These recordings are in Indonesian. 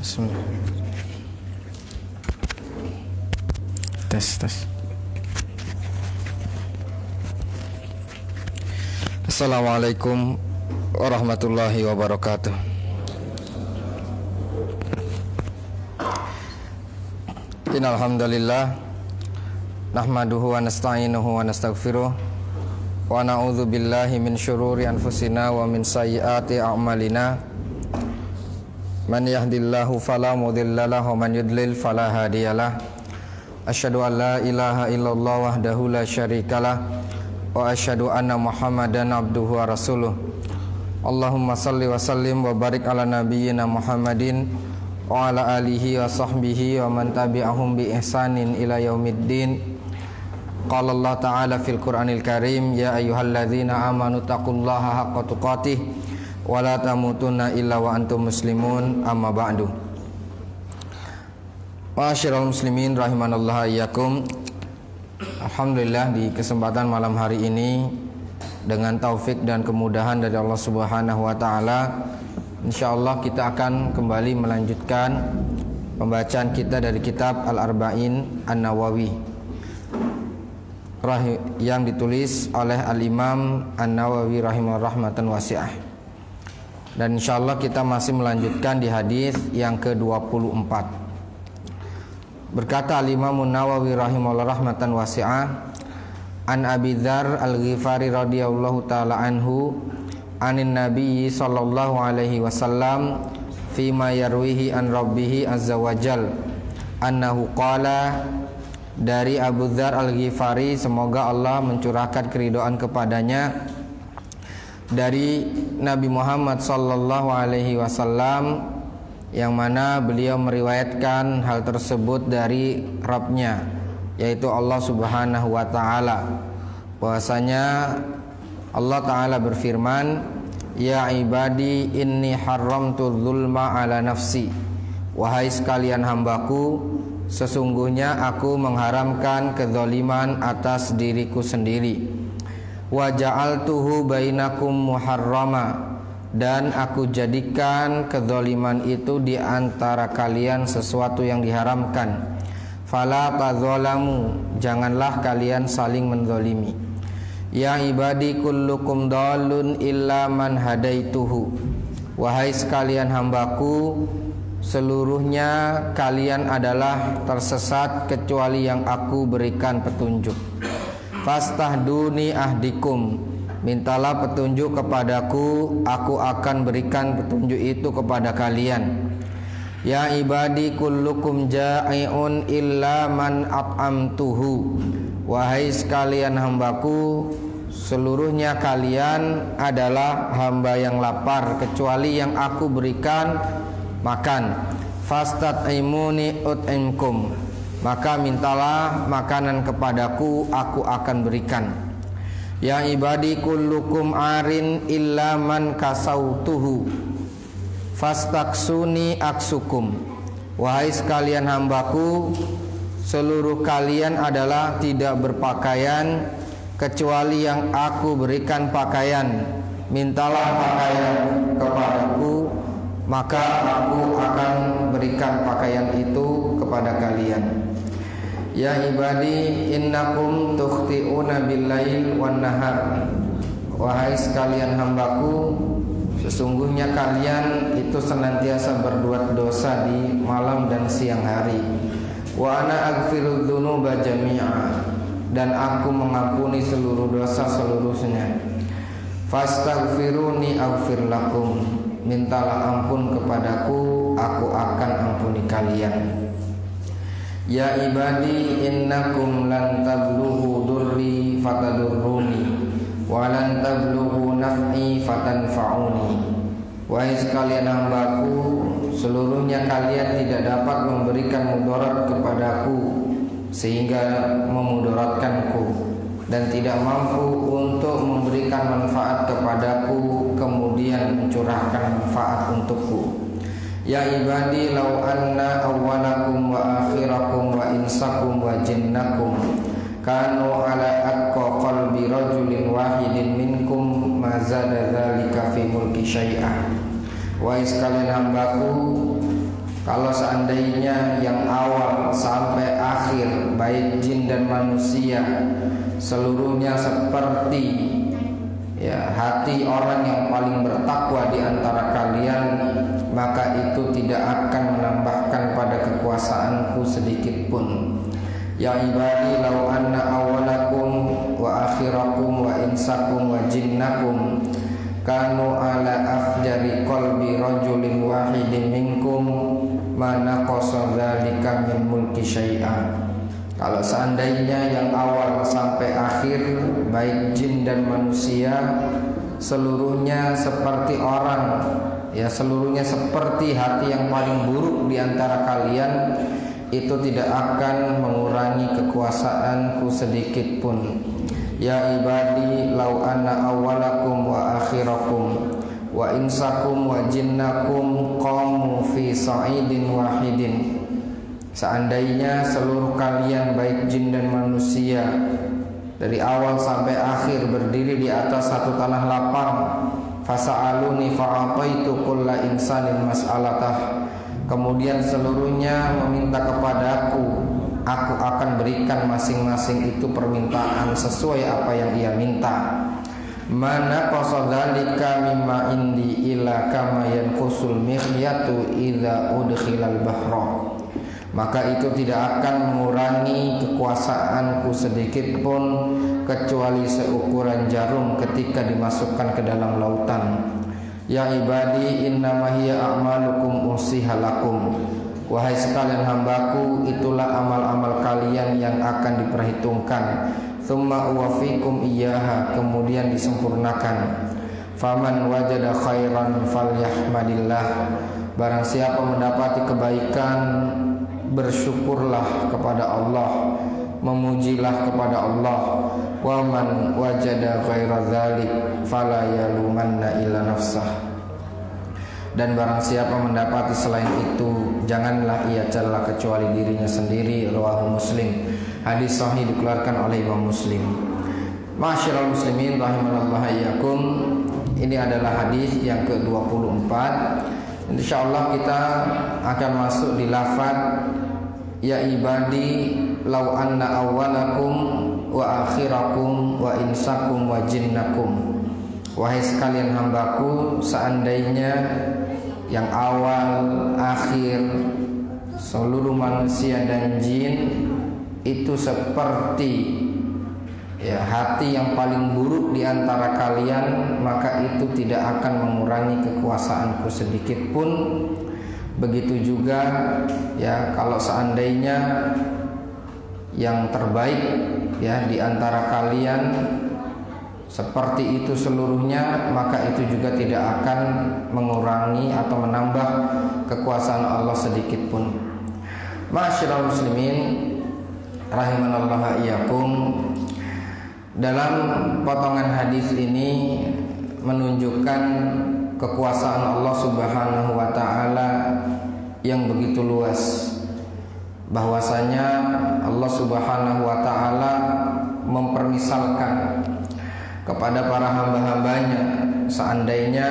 Bismillah. Tes. Assalamualaikum warahmatullahi wabarakatuh. Innal hamdalillah nahmaduhu wa nasta'inuhu wa nastaghfiruh wa na'udzu billahi min syururi anfusina wa min sayyiati a'malina. Man yahdihillahu fala mudhillalah wa man yudlil fala hadiyalah. Asyhadu an la ilaha illallah wahdahu la syarikalah wa asyhadu anna Muhammadan abduhu wa rasuluh. Allahumma salli wa sallim wa barik ala nabiyyina Muhammadin wa ala alihi wa sahbihi wa man tabi'ahum bi ihsanin ila yaumiddin. Qala Allah ta'ala fil Qur'anil Karim, ya ayyuhalladzina amanu taqullaha haqqa tuqatih wa la tamutunna illa wa antum muslimun, amma ba'du. Ma'asyiral muslimin rahimanallah iyyakum. Alhamdulillah, di kesempatan malam hari ini dengan taufik dan kemudahan dari Allah Subhanahu wa taala, insyaallah kita akan kembali melanjutkan pembacaan kita dari kitab Al-Arba'in An-Nawawi yang ditulis oleh Al-Imam An-Nawawi rahimahullah rahmatan wasi'ah. Dan insyaallah kita masih melanjutkan di hadis yang ke-24. Berkata Al-Imam An-Nawawi rahimahullah rahmatan wasi'ah, an Abi Dzar Al-Ghifari radhiyallahu taala anhu anin Nabi sallallahu alaihi wasallam fima yarwihi an Rabbih azza wajal annahu qala, dari Abu Dzar Al-Ghifari, semoga Allah mencurahkan keridhaan kepadanya, dari Nabi Muhammad sallallahu alaihi wasallam, yang mana beliau meriwayatkan hal tersebut dari Rabb-Nya, yaitu Allah Subhanahu wa taala, bahwasanya Allah taala berfirman, ya ibadi inni haramtu dzulma ala nafsi, wahai sekalian hambaku, sesungguhnya aku mengharamkan kezaliman atas diriku sendiri, wa ja'altuhu bainakum muharrama, dan aku jadikan kezaliman itu di antara kalian sesuatu yang diharamkan, fala tadzalamu, janganlah kalian saling menzalimi. Ya ibadi kullukum dhalun illa man hadaituhu, wahai sekalian hambaku, seluruhnya kalian adalah tersesat kecuali yang aku berikan petunjuk. Fastahduni ahdikum, mintalah petunjuk kepadaku, aku akan berikan petunjuk itu kepada kalian. Ya ibadi kullukum ja'iun illa man at'amtuhu, wahai sekalian hambaku, seluruhnya kalian adalah hamba yang lapar kecuali yang aku berikan makan. Fastat'imuni ut'imkum, maka mintalah makanan kepadaku, aku akan berikan. Ya ibadi kullukum arin illa man kasautuhu, fastaksuni aksukum, wahai sekalian hambaku, seluruh kalian adalah tidak berpakaian kecuali yang aku berikan pakaian, mintalah pakaian kepadaku, maka aku akan berikan pakaian itu kepada kalian. Ya ibadi innakum tukhti'una bil-lail wan nahar, wahai sekalian hambaku, sesungguhnya kalian itu senantiasa berbuat dosa di malam dan siang hari. Wa ana aghfiru dzunuba jami'a, dan aku mengampuni seluruh dosa seluruhnya. Fastaghfiruni aghfir lakum, mintalah ampun kepadaku, aku akan ampuni kalian. Ya ibadi innakum lan tablughu durri fatadurruni wa lan tablughu naf'i fatanfa'uni, wahai sekalian hambaku, seluruhnya kalian tidak dapat memberikan mudarat kepadaku sehingga memudaratkanku, dan tidak mampu untuk memberikan manfaat kepadaku kemudian mencurahkan manfaat untukku. Ya ibadi law anna awwalakum wa akhirakum wa insakum wa jinnakum kanu ala atqa qalbi rajulin wahidin minkum ma zada dzalika fi mulki syai'ah, wahai sekalian hambaku, kalau seandainya yang awal sampai akhir baik jin dan manusia seluruhnya seperti hati orang yang paling bertakwa di antara kalian, maka itu tidak akan menambahkan pada kekuasaanku sedikit pun. Ya ibadi law anna awalakum wa akhirakum wa insakum wa jinnakum kanu ala afjari qalbi rajulin wahidin minkum ma naqasa dzalika min mulki syai'an. Kalau seandainya yang awal sampai akhir baik jin dan manusia seluruhnya seperti orang, seluruhnya seperti hati yang paling buruk di antara kalian, itu tidak akan mengurangi kekuasaanku sedikit pun. Ya ibadi law anna awalakum wa akhirakum wa insakum wa jinnakum qamu fi sa'idin wahidin. Seandainya seluruh kalian baik jin dan manusia dari awal sampai akhir berdiri di atas satu tanah lapang, fasa'aluni fa'ataitu kulla insanin mas'alatah, kemudian seluruhnya meminta kepadaku, aku akan berikan masing-masing itu permintaan sesuai apa yang ia minta. Mana qasadalika mimma indi ila kama yanqusul mikhyatu idza udkhilal bahra. Maka itu tidak akan mengurangi kekuasaanku sedikit pun kecuali seukuran jarum ketika dimasukkan ke dalam lautan. Ya ibadi innama hiya a'malukum usihalakum. Wahai sekalian hambaku, itulah amal-amal kalian yang akan diperhitungkan. Tsumma uwafikum iyyaha, kemudian disempurnakan. Faman wajada khairan falyahmadillah. Barang siapa mendapati kebaikan, bersyukurlah kepada Allah, memujilah kepada Allah. Wa man wajada ghaira dzalik fala yalumanna illa nafsah. Dan barang siapa mendapati selain itu, janganlah ia cela kecuali dirinya sendiri. Rawahu Muslim. Hadis sahih dikeluarkan oleh Imam Muslim. Ma'asyiral muslimin rahimanallahu iyyakum. Ini adalah hadis yang ke-24. Insyaallah kita akan masuk di lafaz ya ibadi law anna awwalakum wa akhirakum wa insakum wa jinnakum. Wahai sekalian hambaku, seandainya yang awal, akhir, seluruh manusia dan jin itu seperti hati yang paling buruk di antara kalian, maka itu tidak akan mengurangi kekuasaanku sedikit pun. Begitu juga kalau seandainya yang terbaik di antara kalian seperti itu seluruhnya, maka itu juga tidak akan mengurangi atau menambah kekuasaan Allah sedikit pun. Ma'asyiral muslimin rahimanallahu iyyakum. Dalam potongan hadis ini menunjukkan kekuasaan Allah Subhanahu wa taala yang begitu luas, bahwasanya Allah Subhanahu wa taala mempermisalkan kepada para hamba-hambanya, seandainya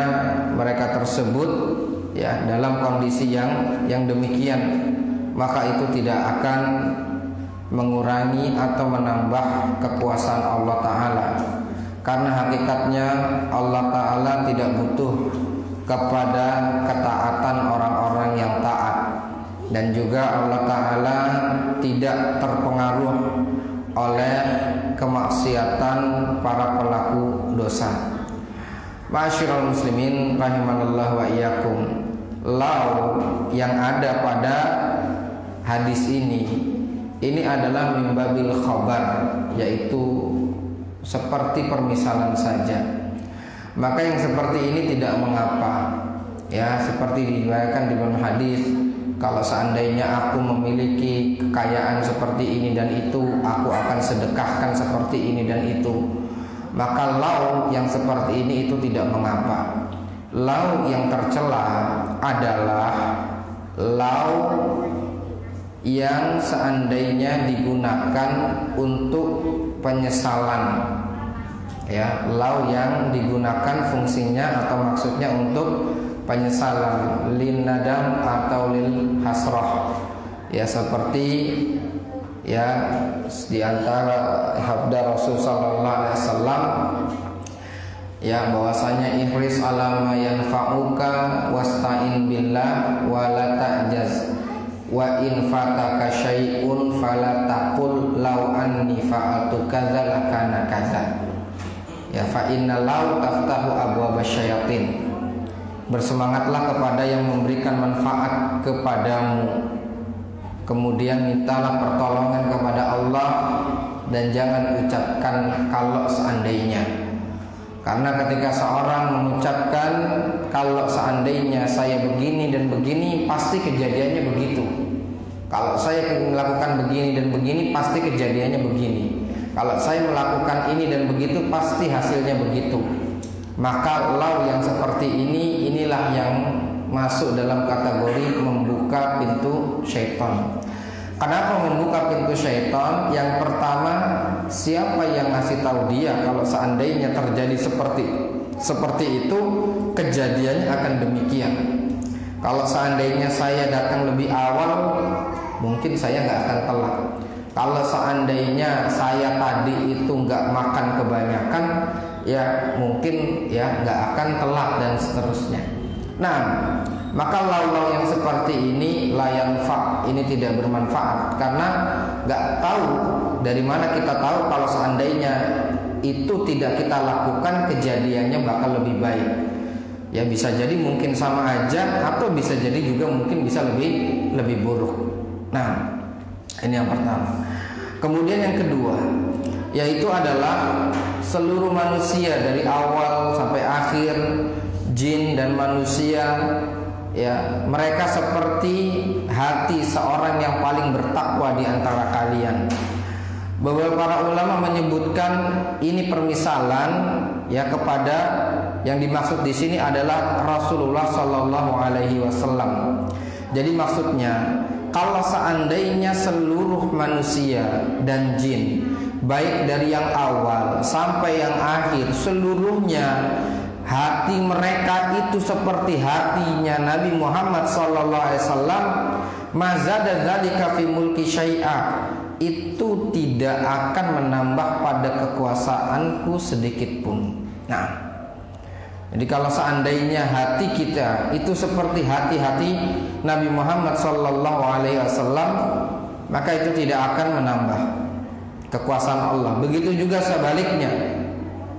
mereka tersebut dalam kondisi yang demikian, maka itu tidak akan mengurangi atau menambah kekuasaan Allah Ta'ala. Karena hakikatnya Allah Ta'ala tidak butuh kepada ketaatan orang-orang yang taat, dan juga Allah Ta'ala tidak terpengaruh oleh kemaksiatan para pelaku dosa. Ma'asyiral muslimin rahimanallahu wa iyyakum. Law yang ada pada hadis ini adalah mimbabil khabar, yaitu seperti permisalan saja. Maka yang seperti ini tidak mengapa, seperti diriwayatkan di dalam hadis, kalau seandainya aku memiliki kekayaan seperti ini dan itu, aku akan sedekahkan seperti ini dan itu. Maka law yang seperti ini itu tidak mengapa. Law yang tercela adalah law yang seandainya digunakan untuk penyesalan, law yang digunakan fungsinya atau maksudnya untuk penyesalan, lin nadam atau lil hasrah. Ya seperti ya di antara sabda Rasul sallallahu alaihi wasallam ya bahwasanya ihris ala ma yanfa'uka wasta'in billah wa la ta'jaz wa in fataka syai'un fala taqul law anni fa'altu kadza lakana kadza. Ya fa inna law taftahu abwaba syayatin. Bersemangatlah kepada yang memberikan manfaat kepadamu. Kemudian mintalah pertolongan kepada Allah dan jangan ucapkan kalau seandainya. Karena ketika seorang mengucapkan kalau seandainya saya begini dan begini, pasti kejadiannya begitu. Kalau saya melakukan begini dan begini, pasti kejadiannya begini. Kalau saya melakukan ini dan begitu, pasti hasilnya begitu. Maka law yang seperti ini, inilah yang masuk dalam kategori membuka pintu syaitan. Kenapa membuka pintu syaitan? Yang pertama, siapa yang ngasih tahu dia kalau seandainya terjadi seperti itu, kejadiannya akan demikian. Kalau seandainya saya datang lebih awal, mungkin saya nggak akan telat. Kalau seandainya saya tadi itu nggak makan kebanyakan, ya mungkin ya nggak akan telat dan seterusnya. Nah, maka law yang seperti ini layan fa, ini tidak bermanfaat karena nggak tahu dari mana kita tahu kalau seandainya itu tidak kita lakukan kejadiannya bakal lebih baik. Ya bisa jadi mungkin sama aja atau bisa jadi juga mungkin bisa lebih buruk. Nah, ini yang pertama. Kemudian yang kedua, yaitu adalah seluruh manusia dari awal sampai akhir, jin dan manusia, ya mereka seperti hati seorang yang paling bertakwa di antara kalian. Beberapa para ulama menyebutkan ini permisalan ya kepada yang dimaksud di sini adalah Rasulullah Shallallahu Alaihi Wasallam. Jadi maksudnya kalau seandainya seluruh manusia dan jin, baik dari yang awal sampai yang akhir, seluruhnya hati mereka itu seperti hatinya Nabi Muhammad SAW, mazada dzalika fi mulki syai'a, itu tidak akan menambah pada kekuasaanku sedikit pun. Nah, jadi kalau seandainya hati kita itu seperti hati-hati Nabi Muhammad SAW, maka itu tidak akan menambah kekuasaan Allah. Begitu juga sebaliknya.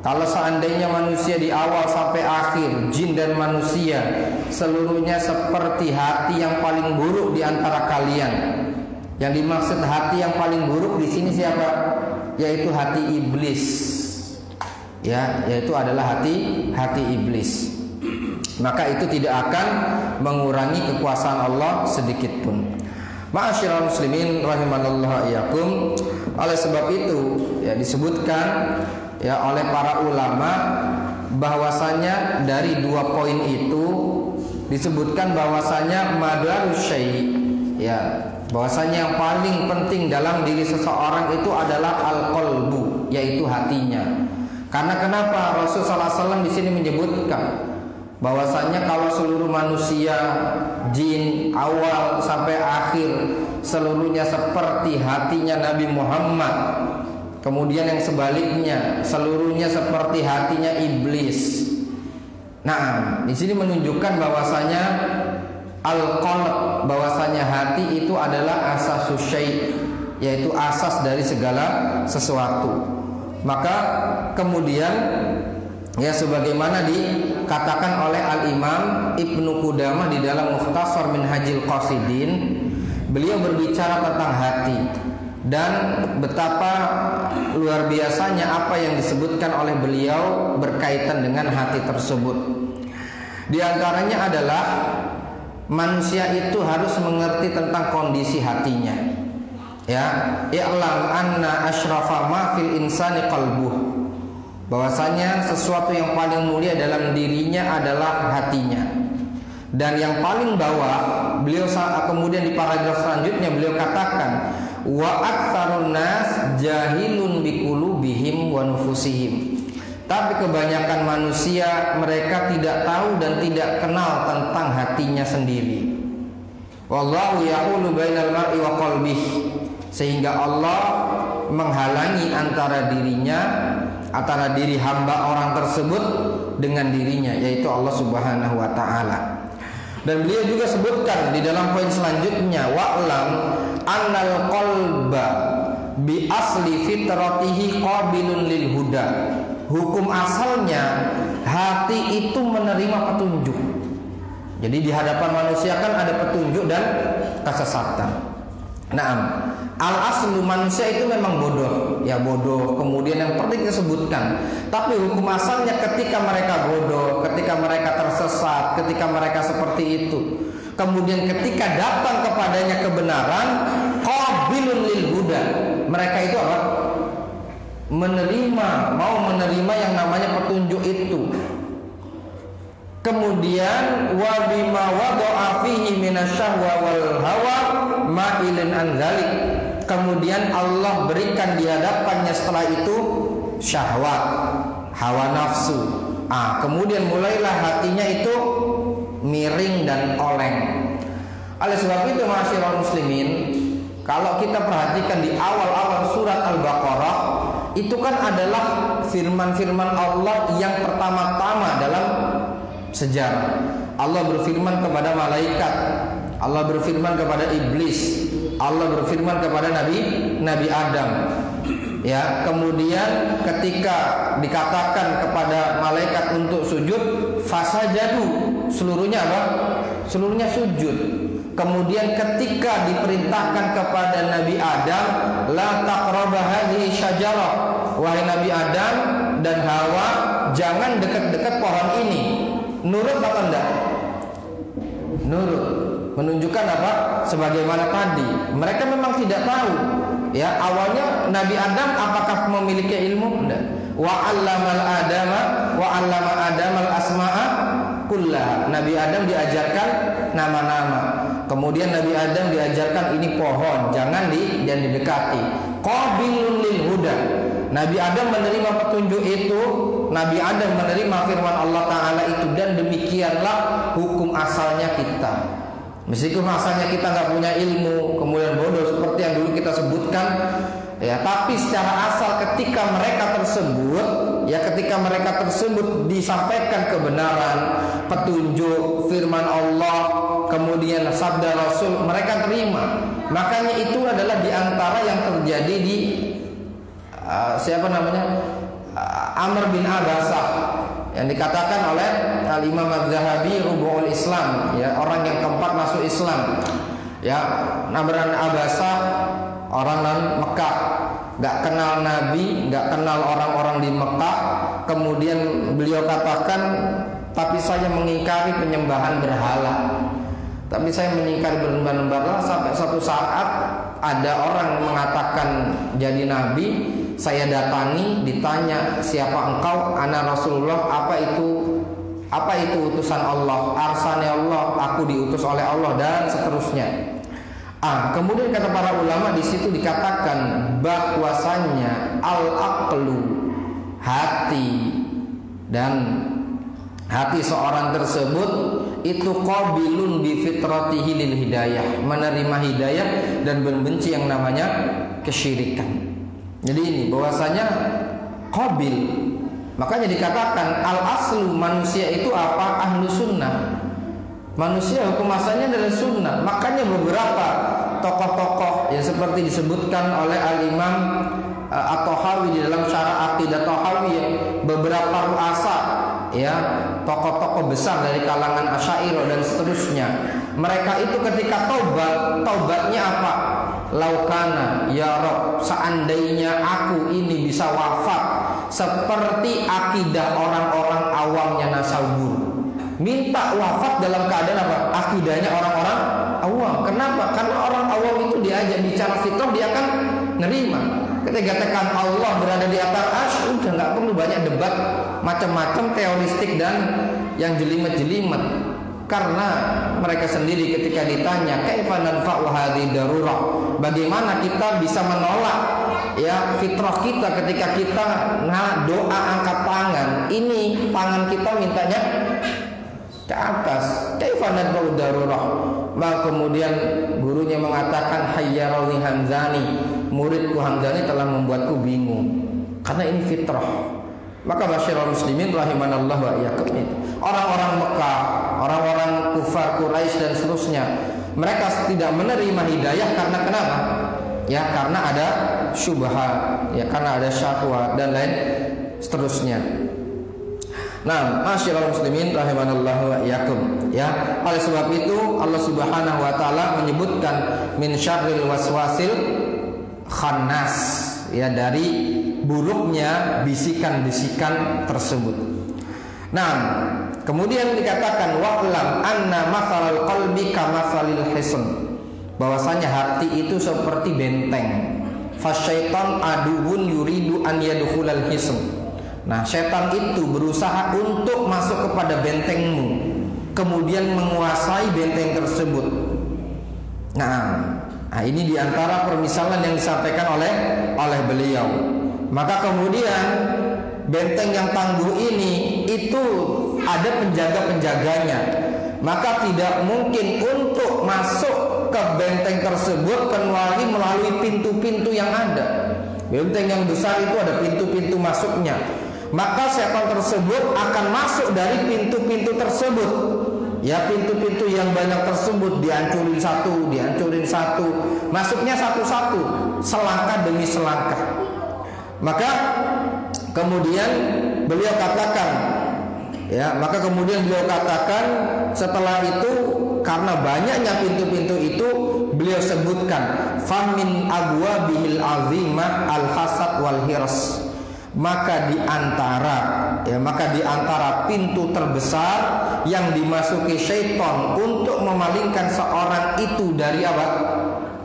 Kalau seandainya manusia di awal sampai akhir, jin dan manusia seluruhnya seperti hati yang paling buruk di antara kalian. Yang dimaksud hati yang paling buruk di sini siapa? Yaitu hati iblis. Ya, yaitu adalah hati iblis. Maka itu tidak akan mengurangi kekuasaan Allah sedikit pun. Ma'asyiral muslimin rahimanallahu iyyakum. Oleh sebab itu ya disebutkan ya oleh para ulama bahwasanya dari dua poin itu disebutkan bahwasanya madarus syai', ya bahwasanya yang paling penting dalam diri seseorang itu adalah al-qalbu, yaitu hatinya. Karena kenapa Rasulullah SAW di sini menyebutkan bahwasanya kalau seluruh manusia, jin awal sampai akhir seluruhnya seperti hatinya Nabi Muhammad, kemudian yang sebaliknya seluruhnya seperti hatinya iblis. Nah, di sini menunjukkan bahwasanya al-qalb, bahwasanya hati itu adalah asasus syai', yaitu asas dari segala sesuatu. Maka kemudian ya sebagaimana dikatakan oleh Al-Imam Ibnu Qudamah di dalam Mukhtasar Minhajil Qasidin, beliau berbicara tentang hati dan betapa luar biasanya apa yang disebutkan oleh beliau berkaitan dengan hati tersebut. Di antaranya adalah manusia itu harus mengerti tentang kondisi hatinya. Ya, i'lam anna asyrafa ma fil insani qalbuh, bahwasanya sesuatu yang paling mulia dalam dirinya adalah hatinya. Dan yang paling bawah, beliau kemudian di paragraf selanjutnya beliau katakan wa aktsarun nas jahilun biqulubihim wa nufusihim, Tapi kebanyakan manusia mereka tidak tahu dan tidak kenal tentang hatinya sendiri. Wallahu yaqulu bainal mar'i wa qalbihi, sehingga Allah menghalangi antara diri hamba orang tersebut dengan dirinya, yaitu Allah Subhanahu wa taala. Dan beliau juga sebutkan di dalam poin selanjutnya, wa'lam annal qalba bi asli fitratihi qabilun lil huda. Hukum asalnya hati itu menerima petunjuk. Jadi di hadapan manusia kan ada petunjuk dan kesesatan. Naam, al aslu manusia itu memang bodoh, ya bodoh. Kemudian yang penting disebutkan. Tapi hukum asalnya ketika mereka bodoh, ketika mereka tersesat, ketika mereka seperti itu, kemudian ketika datang kepadanya kebenaran, qabilun lil huda. Mereka itu apa? Mau menerima yang namanya petunjuk itu. Kemudian wa bima wada'a fihi minasyahwa wal hawa ma'ilun an dzalik. Kemudian Allah berikan di hadapannya setelah itu syahwat, hawa nafsu. Kemudian mulailah hatinya itu miring dan oleng. Oleh sebab itu ma'asyiral muslimin, kalau kita perhatikan di awal-awal surat Al-Baqarah, itu kan adalah firman-firman Allah yang pertama-tama dalam sejarah. Allah berfirman kepada malaikat, Allah berfirman kepada iblis, Allah berfirman kepada Nabi Adam. Ya, kemudian ketika dikatakan kepada malaikat untuk sujud, fasajadu, seluruhnya apa? Seluruhnya sujud. Kemudian ketika diperintahkan kepada Nabi Adam, la taqrabu hadhihi syajarah, wahai Nabi Adam dan Hawa, jangan dekat-dekat pohon ini. Nurut apa enggak? Nurut. Menunjukkan apa? Sebagaimana tadi, mereka memang tidak tahu. Ya, awalnya Nabi Adam apakah memiliki ilmu? Enggak. Wa 'allamal Adamal asma'a kullaha. Nabi Adam diajarkan nama-nama. Kemudian Nabi Adam diajarkan ini pohon, jangan didekati. Qabilun lil huda. Nabi Adam menerima petunjuk itu, Nabi Adam menerima firman Allah Ta'ala itu, dan demikianlah hukum asalnya kita. Meskipun asalnya kita nggak punya ilmu, kemudian bodoh seperti yang dulu kita sebutkan, ya, tapi secara asal ketika mereka tersebut disampaikan kebenaran, petunjuk, firman Allah, kemudian sabda Rasul, mereka terima. Makanya itu adalah diantara yang terjadi di Amr bin Abasah, yang dikatakan oleh Al-Imam Az-Zahabi Rubu'ul Islam, ya, orang yang keempat masuk Islam. Ya, Amr bin Abasah orang non Mekah, nggak kenal Nabi, nggak kenal orang-orang di Mekah. Kemudian beliau katakan, tapi saya mengingkari penyembahan berhala. Tapi saya mengingkari penyembahan berhala sampai suatu saat ada orang mengatakan jadi nabi. Saya datangi, ditanya, siapa engkau? Ana Rasulullah. Apa itu utusan Allah? Arsani Allah, aku diutus oleh Allah, dan seterusnya. Kemudian kata para ulama di situ dikatakan bahwasanya al-aqlu, hati, dan hati seorang tersebut itu qabilun bi fitratihi lil hidayah, menerima hidayah dan membenci yang namanya kesyirikan. Jadi ini bahwasanya qabil. Makanya dikatakan al aslu, manusia itu apa? Ahlu sunnah. Manusia hukum asalnya adalah sunnah. Makanya beberapa tokoh-tokoh yang seperti disebutkan oleh Al-Imam At-Tahawi di dalam Syarah Aqidah Tahawiyah, beberapa ru'asa, ya, tokoh-tokoh besar dari kalangan Asy'ariyah dan seterusnya, mereka itu ketika taubatnya apa? Laukana ya Rabb, seandainya aku ini bisa wafat seperti akidah orang-orang awamnya Nasawur. Minta wafat dalam keadaan apa? Akidahnya orang-orang awam. Kenapa? Karena orang awam itu diajak bicara fitrah, dia akan nerima. Ketika tekan Allah berada di atas arsy, udah nggak perlu banyak debat macam-macam teoristik dan yang jelimet-jelimet. Karena mereka sendiri ketika ditanya kaifa nanfa'u hadhihi darurah, bagaimana kita bisa menolak ya fitrah kita ketika kita doa angkat tangan, ini tangan kita mintanya ke atas. Kaifa nad'u darurah. Maka kemudian gurunya mengatakan hayyarani Hamzani, muridku Hamzani telah membuatku bingung. Karena ini fitrah. Maka masyarakat muslimin rahimanallah wa iyyakum, orang-orang Mekah, orang-orang kufar Quraisy dan seterusnya, mereka tidak menerima hidayah karena kenapa? Ya karena ada syubhat, ya karena ada syahwat dan lain seterusnya. Nah, masyarakat muslimin rahimanallah wa iyyakum, ya. Oleh sebab itu Allah Subhanahu wa taala menyebutkan min syarril waswasil khannas, ya, dari buruknya bisikan-bisikan tersebut. Nah, kemudian dikatakan wa'lam anna mathalal qalbi kamathalil hisn, bahwasanya hati itu seperti benteng. Fasyaitan aduun yuridu an yadkhulal hisn. Nah, setan itu berusaha untuk masuk kepada bentengmu, kemudian menguasai benteng tersebut. Nah, ini diantara permisalan yang disampaikan oleh beliau. Maka kemudian benteng yang tangguh ini itu ada penjaga-penjaganya. Maka tidak mungkin untuk masuk ke benteng tersebut kecuali melalui pintu-pintu yang ada. Benteng yang besar itu ada pintu-pintu masuknya. Maka setan tersebut akan masuk dari pintu-pintu tersebut. Ya, pintu-pintu yang banyak tersebut dihancurin satu, masuknya satu-satu, selangkah demi selangkah. Maka kemudian beliau katakan, ya, setelah itu karena banyaknya pintu-pintu itu beliau sebutkan famin abwabihil azimah al hasad wal hirs. Maka di antara pintu terbesar yang dimasuki syaitan untuk memalingkan seorang itu dari apa?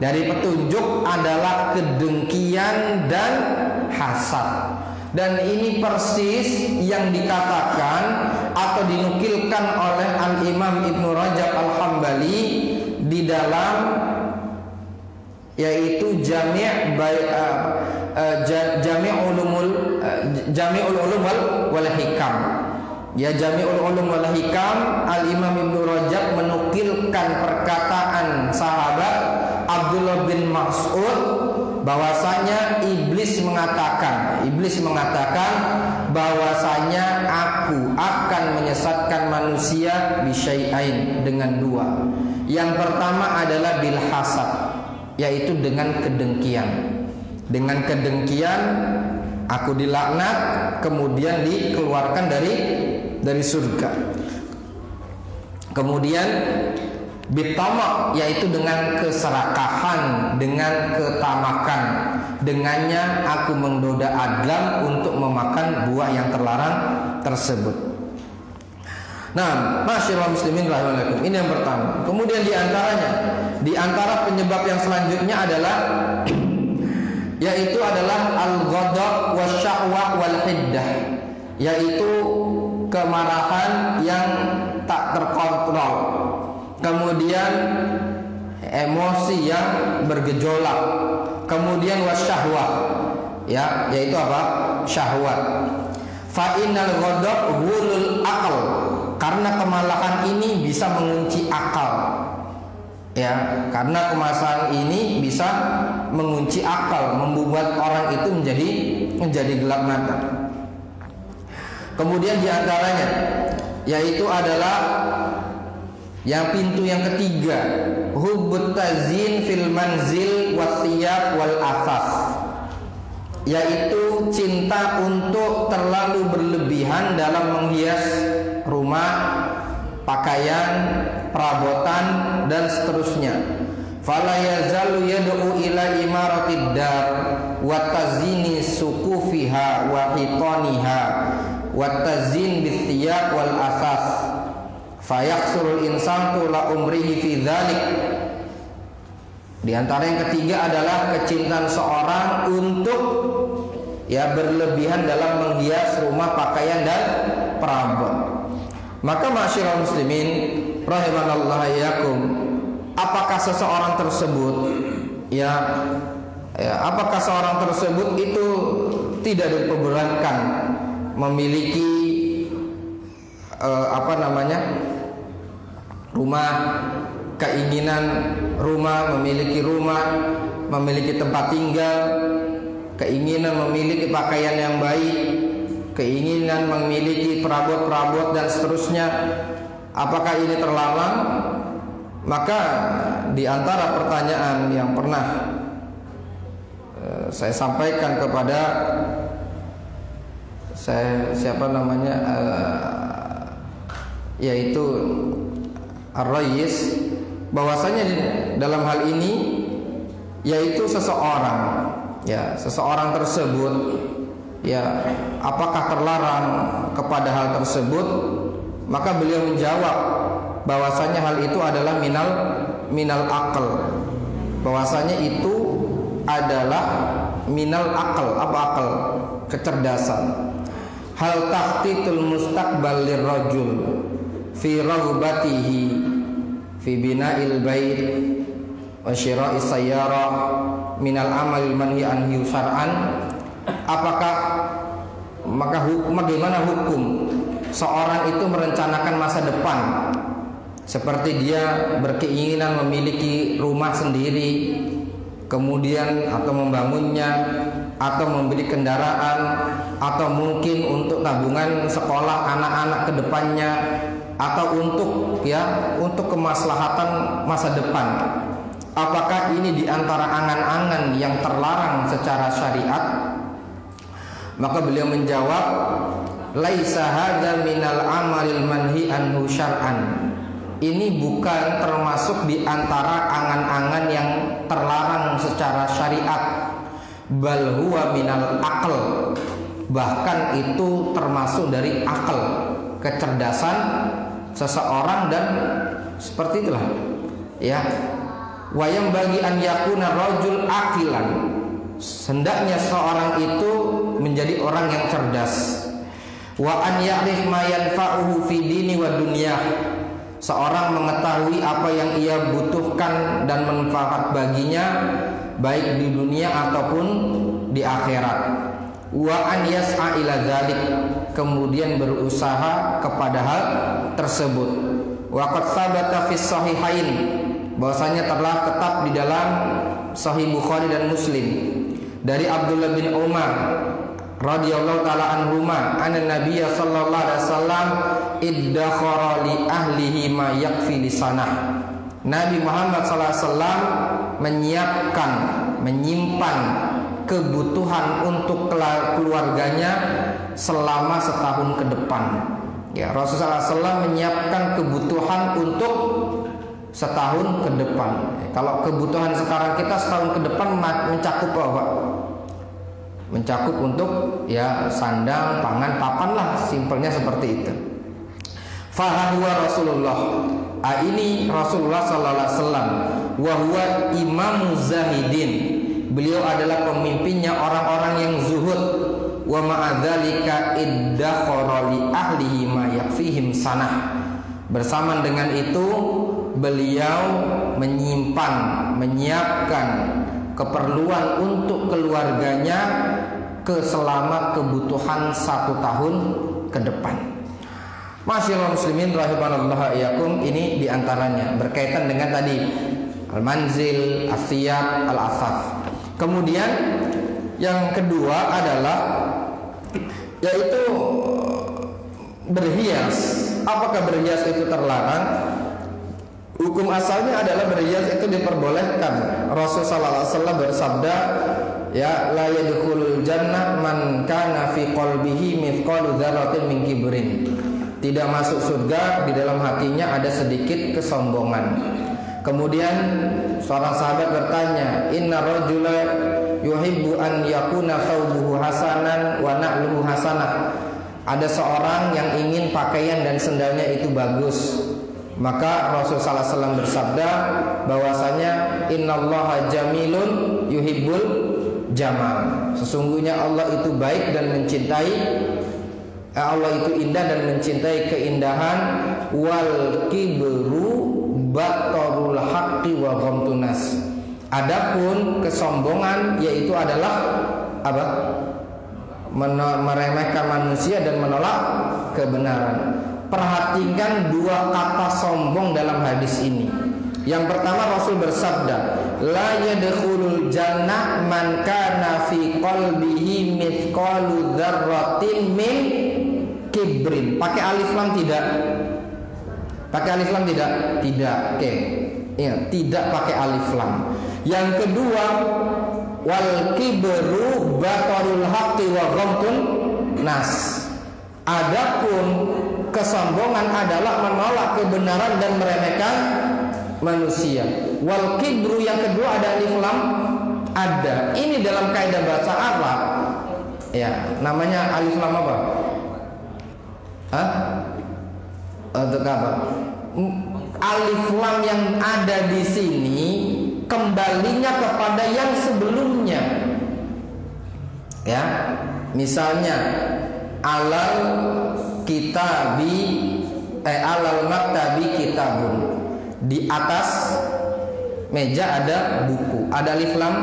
Dari petunjuk adalah kedengkian dan hasad. Dan ini persis yang dikatakan atau dinukilkan oleh Al-Imam Ibnu Rajab Al-Hambali di dalam yaitu Jami'ul Ulum wal Hikam. Ya, Jami'ul Ulum wal Hikam, Al-Imam Ibnu Rajab menukilkan perkataan sahabat Abdullah bin Mas'ud bahwasanya iblis mengatakan bahwasanya aku akan menyesatkan manusia bisyai'ain, dengan dua. Yang pertama adalah bil hasad, yaitu dengan kedengkian. Dengan kedengkian aku dilaknat, kemudian dikeluarkan dari surga. Kemudian bitama, yaitu dengan keserakahan, dengan ketamakan. Dengannya aku menggoda Adam untuk memakan buah yang terlarang tersebut. Nah, masyaallah muslimin rahimakumullah, ini yang pertama. Kemudian di antara penyebab yang selanjutnya adalah yaitu adalah al-ghadab wasyahwa wal hiddah, yaitu kemarahan yang tak terkontrol, kemudian emosi yang bergejolak, kemudian wasyahwah, ya, yaitu apa? Syahwat. Fa innal ghadab ghulul aql, karena kemarahan ini bisa mengunci akal. Ya, karena kemarahan ini bisa mengunci akal, membuat orang itu menjadi gelap mata. Kemudian diantaranya yaitu adalah yang pintu yang ketiga, hubbut tazyin fil manzil wathiyab wal athaf, yaitu cinta untuk terlalu berlebihan dalam menghias rumah, pakaian, perabotan dan seterusnya. Fala yazalu yad'u ila imaratid dar wa tazyini suqufiha wa hitaniha wa tazyin bithiyab wal asas fayakhsurul insan tula umrihi fi dzalik. Di antara yang ketiga adalah kecintaan seorang untuk berlebihan dalam menghias rumah, pakaian dan perabot. Maka masyaallah muslimin rahimanallahu iyyakum, apakah seseorang tersebut Ya, apakah seorang tersebut itu tidak diperbolehkan memiliki rumah, keinginan rumah, memiliki tempat tinggal, keinginan memiliki pakaian yang baik, keinginan memiliki perabot-perabot dan seterusnya. Apakah ini terlarang? Maka di antara pertanyaan yang pernah saya sampaikan kepada yaitu Ar-Rais, bahwasanya dalam hal ini yaitu seseorang tersebut apakah terlarang kepada hal tersebut, maka beliau menjawab bahwasanya hal itu adalah minal aql, bahwasanya itu adalah minal aql. Apa aql? Kecerdasan. Hal tahtitul mustaqbal lirrajul fi raghbatihi fi bina'il bait wa syira'is sayyarah minal amalil manhi anhu syar'an. Bagaimana hukum seorang itu merencanakan masa depan, seperti dia berkeinginan memiliki rumah sendiri, kemudian atau membangunnya, atau membeli kendaraan, atau mungkin untuk tabungan sekolah anak-anak ke depannya, atau untuk kemaslahatan masa depan. Apakah ini diantara angan-angan yang terlarang secara syariat? Maka beliau menjawab, laisa hadza minal amalil manhi anhu syar'an. Ini bukan termasuk di antara angan-angan yang terlarang secara syariat. Bal huwa minal aql. Bahkan itu termasuk dari akal, kecerdasan seseorang, dan seperti itulah. Ya. Wa yang bagi an yakuna rajul aqilan. Hendaknya seorang itu menjadi orang yang cerdas. Wa an ya'rif ma yanfa'uhu fi dini wa dunyah. Seorang mengetahui apa yang ia butuhkan dan manfaat baginya, baik di dunia ataupun di akhirat. Wa an yas'a ila dzalik, kemudian berusaha kepada hal tersebut. Wa qad sabata fi sahihain, bahwasanya telah tetap di dalam Sahih Bukhari dan Muslim dari Abdullah bin Umar radhiyallahu taala anhuma, anna Nabiyya sallallahu alaihi wasallam iddakhara li ahlihi ma yakfi li sanah. Nabi Muhammad sallallahu alaihi wasallam menyimpan kebutuhan untuk keluarganya selama setahun ke depan. Ya, Rasulullah SAW menyiapkan kebutuhan untuk setahun ke depan. Kalau kebutuhan sekarang kita setahun ke depan mencakup apa? Mencakup untuk sandang, pangan, papan lah, simpelnya seperti itu. Fahahuwa Rasulullah. Ini Rasulullah sallallahu alaihi wasallam, wa huwa imamu zahidin. Beliau adalah pemimpinnya orang-orang yang zuhud. Wa ma'adzalika iddakhara li ahlihi ma yakfihim sanah. Bersama dengan itu beliau menyiapkan keperluan untuk keluarganya selama kebutuhan 1 tahun ke depan. Masyaallah muslimin rahimanallahu iyyakum, ini diantaranya berkaitan dengan tadi al-manzil, as-siyab, al-asaf. Kemudian yang kedua adalah yaitu berhias. Apakah berhias itu terlarang? Hukum asalnya adalah berhias itu diperbolehkan. Rasulullah SAW bersabda, ya la yadkhulul jannah man kana fi qalbihi mithqalu dzarratin min kibrin. Tidak masuk surga di dalam hatinya ada sedikit kesombongan. Kemudian seorang sahabat bertanya, inna rajula yuhibbu an yakuna thawbuhu hasanan wa na'luhu hasanah. Ada seorang yang ingin pakaian dan sendalnya itu bagus. Maka Rasulullah SAW bersabda bahwasanya innallaha jamilun yuhibbul jamal. Sesungguhnya Allah itu baik dan mencintai, Allah itu indah dan mencintai keindahan. Wal kibru batarul haqqi wa ghamtunas. Adapun kesombongan yaitu adalah apa? Meremehkan manusia dan menolak kebenaran. Perhatikan dua kata sombong dalam hadis ini. Yang pertama, Rasul bersabda, la yadkhulul jannah man kana fi qalbihi mithqalu dzarratin min kibrin. Pakai alif lam tidak? Pakai alif lam tidak? Tidak. Oke. Iya, tidak pakai alif lam. Yang kedua, wal kibru batarul haqqi wa ghamtun nas. Adapun kesombongan adalah menolak kebenaran dan meremehkan manusia. Wal kibru yang kedua ada alif lam? Ada. Ini dalam kaidah bahasa Arab. Ya, namanya alif lam apa? Hah? Untuk apa? Alif lam yang ada di sini kembalinya kepada yang sebelumnya. Ya, misalnya alal kitabi alal maktabi kitabun. Di atas meja ada buku. Ada alif lam?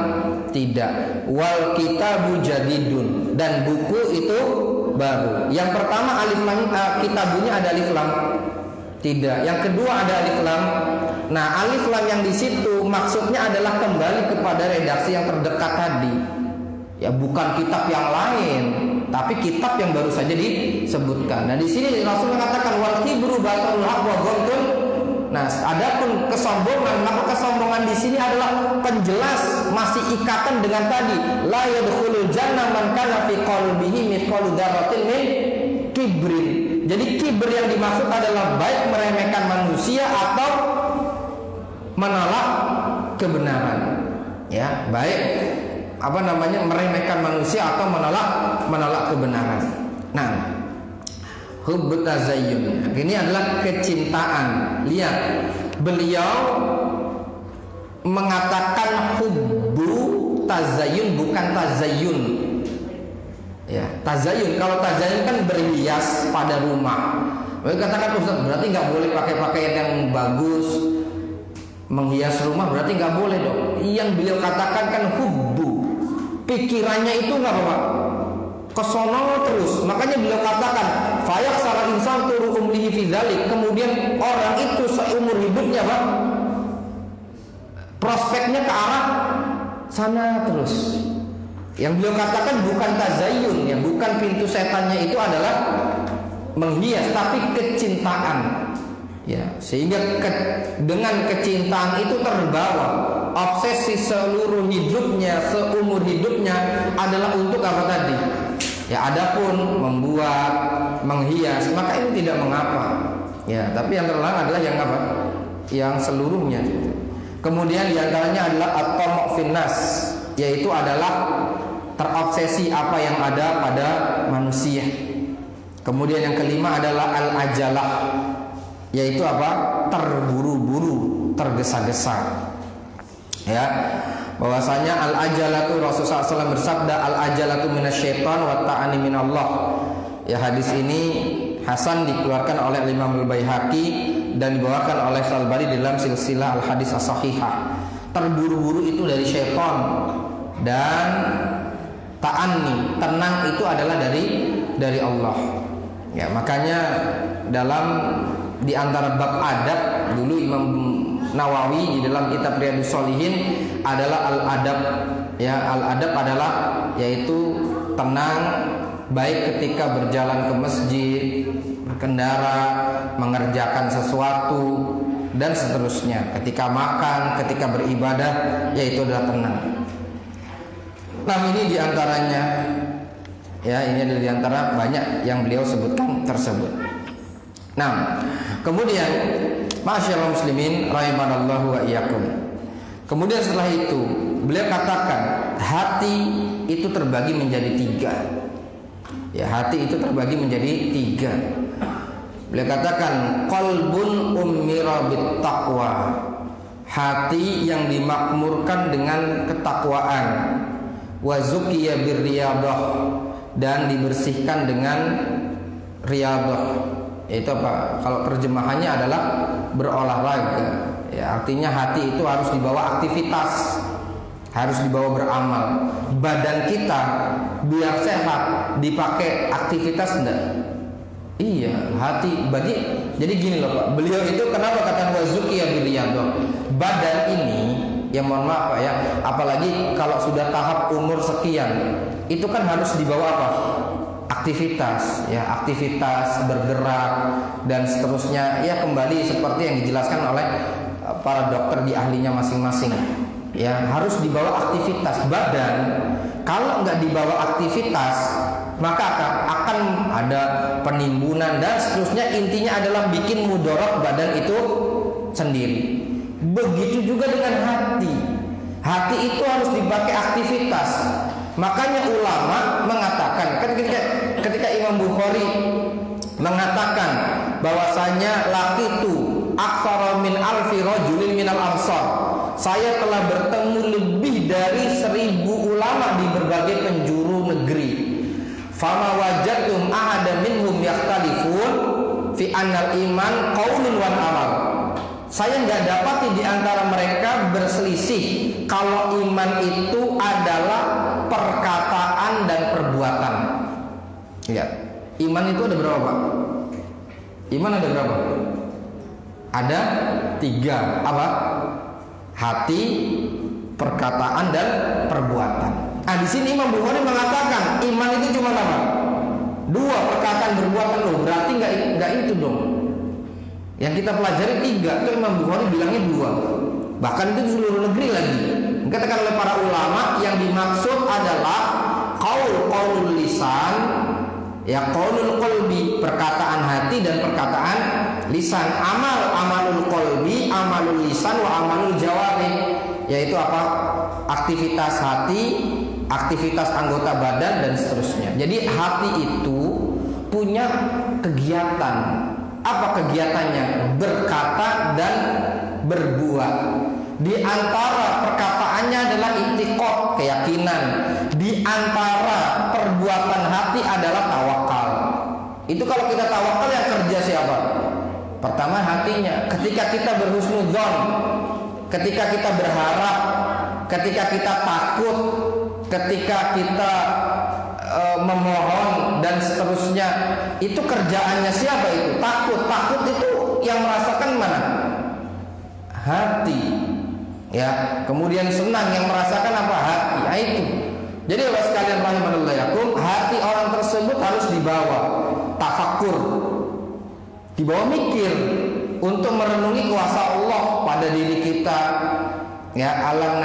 Tidak. Wal kitabu jadidun, dan buku itu baru. Yang pertama alif lam, kitabunya ada alif lam? Tidak. Yang kedua ada alif lam. Nah, alif lam yang di situ maksudnya adalah kembali kepada redaksi yang terdekat tadi. Ya, bukan kitab yang lain, tapi kitab yang baru saja disebutkan. Nah, di sini Rasul mengatakan wal kibru batarul haq wa ghamtun. Nah, adapun kesombongan, maka kesombongan di sini adalah penjelas masih ikatan dengan tadi. La yadkhulul jannah man kana fi qalbihi mithqalu dzarratin min kibrin. Jadi kibr yang dimaksud adalah baik meremehkan manusia atau menolak kebenaran. Ya, baik meremehkan manusia atau menolak kebenaran. Nah, hubbut tazayyun ini adalah kecintaan. Lihat, beliau mengatakan hubbu tazayyun, bukan tazayyun. Ya, tazayyun. Kalau tazayyun kan berhias pada rumah. Mereka katakan, Ustaz, berarti nggak boleh pakai pakaian yang bagus, menghias rumah, berarti nggak boleh dong. Yang beliau katakan kan hubbu, pikirannya itu nggak apa-apa, kesono terus. Makanya beliau katakan fayak salah insan turu umlihi fi dzalik. Kemudian orang itu seumur hidupnya Pak, prospeknya ke arah sana terus. Yang beliau katakan bukan tazayyun, ya, bukan pintu setannya itu adalah menghias, tapi kecintaan. Ya, sehingga dengan kecintaan itu terbawa obsesi seluruh hidupnya, seumur hidupnya adalah untuk apa tadi? Ya, adapun membuat, menghias, maka ini tidak mengapa. Ya, tapi yang terlarang adalah yang apa? Yang seluruhnya. Kemudian diantaranya adalah at-tamu' finnas, yaitu adalah terobsesi apa yang ada pada manusia. Kemudian yang kelima adalah al-ajalah, yaitu apa? Terburu-buru, tergesa-gesa. Ya, bahwasanya al-ajalatu, Rasulullah SAW bersabda, al-ajalatu minasyaitan wa ta'ani minallah. Ya, hadis ini hasan, dikeluarkan oleh Imam Al-Baihaqi dan dibawakan oleh Al-Albani dalam silsilah al-hadis as-sahihah. Terburu-buru itu dari syaitan, dan ta'anni, tenang, itu adalah dari Allah. Ya, makanya dalam di antara bab adab dulu Imam Nawawi di dalam kitab Riyadhus Shalihin adalah al-adab. Ya, al-adab adalah yaitu tenang, baik ketika berjalan ke masjid, berkendara, mengerjakan sesuatu, dan seterusnya. Ketika makan, ketika beribadah, yaitu adalah tenang. Nah, ini diantaranya. Ya, ini adalah diantara banyak yang beliau sebutkan tersebut. Nah, kemudian masyaallah muslimin rahimanallahu wa iyyakum. Kemudian setelah itu beliau katakan hati itu terbagi menjadi 3. Ya, hati itu terbagi menjadi 3. Beliau katakan qalbun ummira bit taqwa, hati yang dimakmurkan dengan ketakwaan, wa zukiya bir riyadah, dan dibersihkan dengan riyadah. Itu apa? Kalau terjemahannya adalah berolahraga. Ya, artinya hati itu harus dibawa aktivitas. harus dibawa beramal. Badan kita biar sehat dipakai aktivitas enggak? Iya, hati jadi gini loh Pak. Beliau itu kenapa kata wazukiya biliyadh? Badan ini ya mohon maaf Pak ya, apalagi kalau sudah tahap umur sekian, itu kan harus dibawa apa? Aktivitas ya, aktivitas bergerak dan seterusnya ya, kembali seperti yang dijelaskan oleh para dokter di ahlinya masing-masing. Ya, harus dibawa aktivitas badan. Kalau nggak dibawa aktivitas, maka akan ada penimbunan dan seterusnya. Intinya adalah bikin mudarat badan itu sendiri. Begitu juga dengan hati. Hati itu harus dipakai aktivitas. Makanya ulama mengatakan, ketika Imam Bukhari mengatakan bahwasanya laqitu aktsara min alfi rajulin minal ansar, saya telah bertemu lebih dari 1000 ulama di berbagai penjuru negeri. Fama wajadtum ahada minhum yakhtalifun fi annal iman qaulun wan amal. Saya nggak dapati di antara mereka berselisih kalau iman itu adalah perkataan dan perbuatan. Ya, iman itu ada berapa Pak? Iman ada berapa? Ada 3. Apa? Hati, perkataan dan perbuatan. Nah, di sini Imam Bukhari mengatakan iman itu cuma apa? 2, perkataan perbuatan loh. Berarti nggak itu dong. Yang kita pelajari 3, itu Imam Bukhari bilangnya 2. Bahkan itu di seluruh negeri lagi. Dikatakan oleh para ulama yang dimaksud adalah qaulul lisan, ya qaulul qalbi, perkataan hati dan perkataan lisan. Amalul qalbi, amalul lisan wa amalul jawarih, yaitu apa? Aktivitas hati, aktivitas anggota badan dan seterusnya. Jadi hati itu punya kegiatan. Apa kegiatannya? Berkata dan berbuat. Di antara perkataannya adalah i'tiqad, keyakinan. Di antara perbuatan hati adalah tawakal. Itu kalau kita tawakal yang kerja siapa? Pertama hatinya. Ketika kita berhusnudzon, ketika kita berharap, ketika kita takut, ketika kita memohon dan seterusnya, itu kerjaannya siapa itu? Takut itu yang merasakan mana? Hati. Ya, kemudian senang yang merasakan apa? Hati. Nah, itu. Jadi Allah sekalian rahimahullahakum, hati orang tersebut harus dibawa tafakkur, dibawa mikir untuk merenungi kuasa Allah pada diri kita. Ya, alam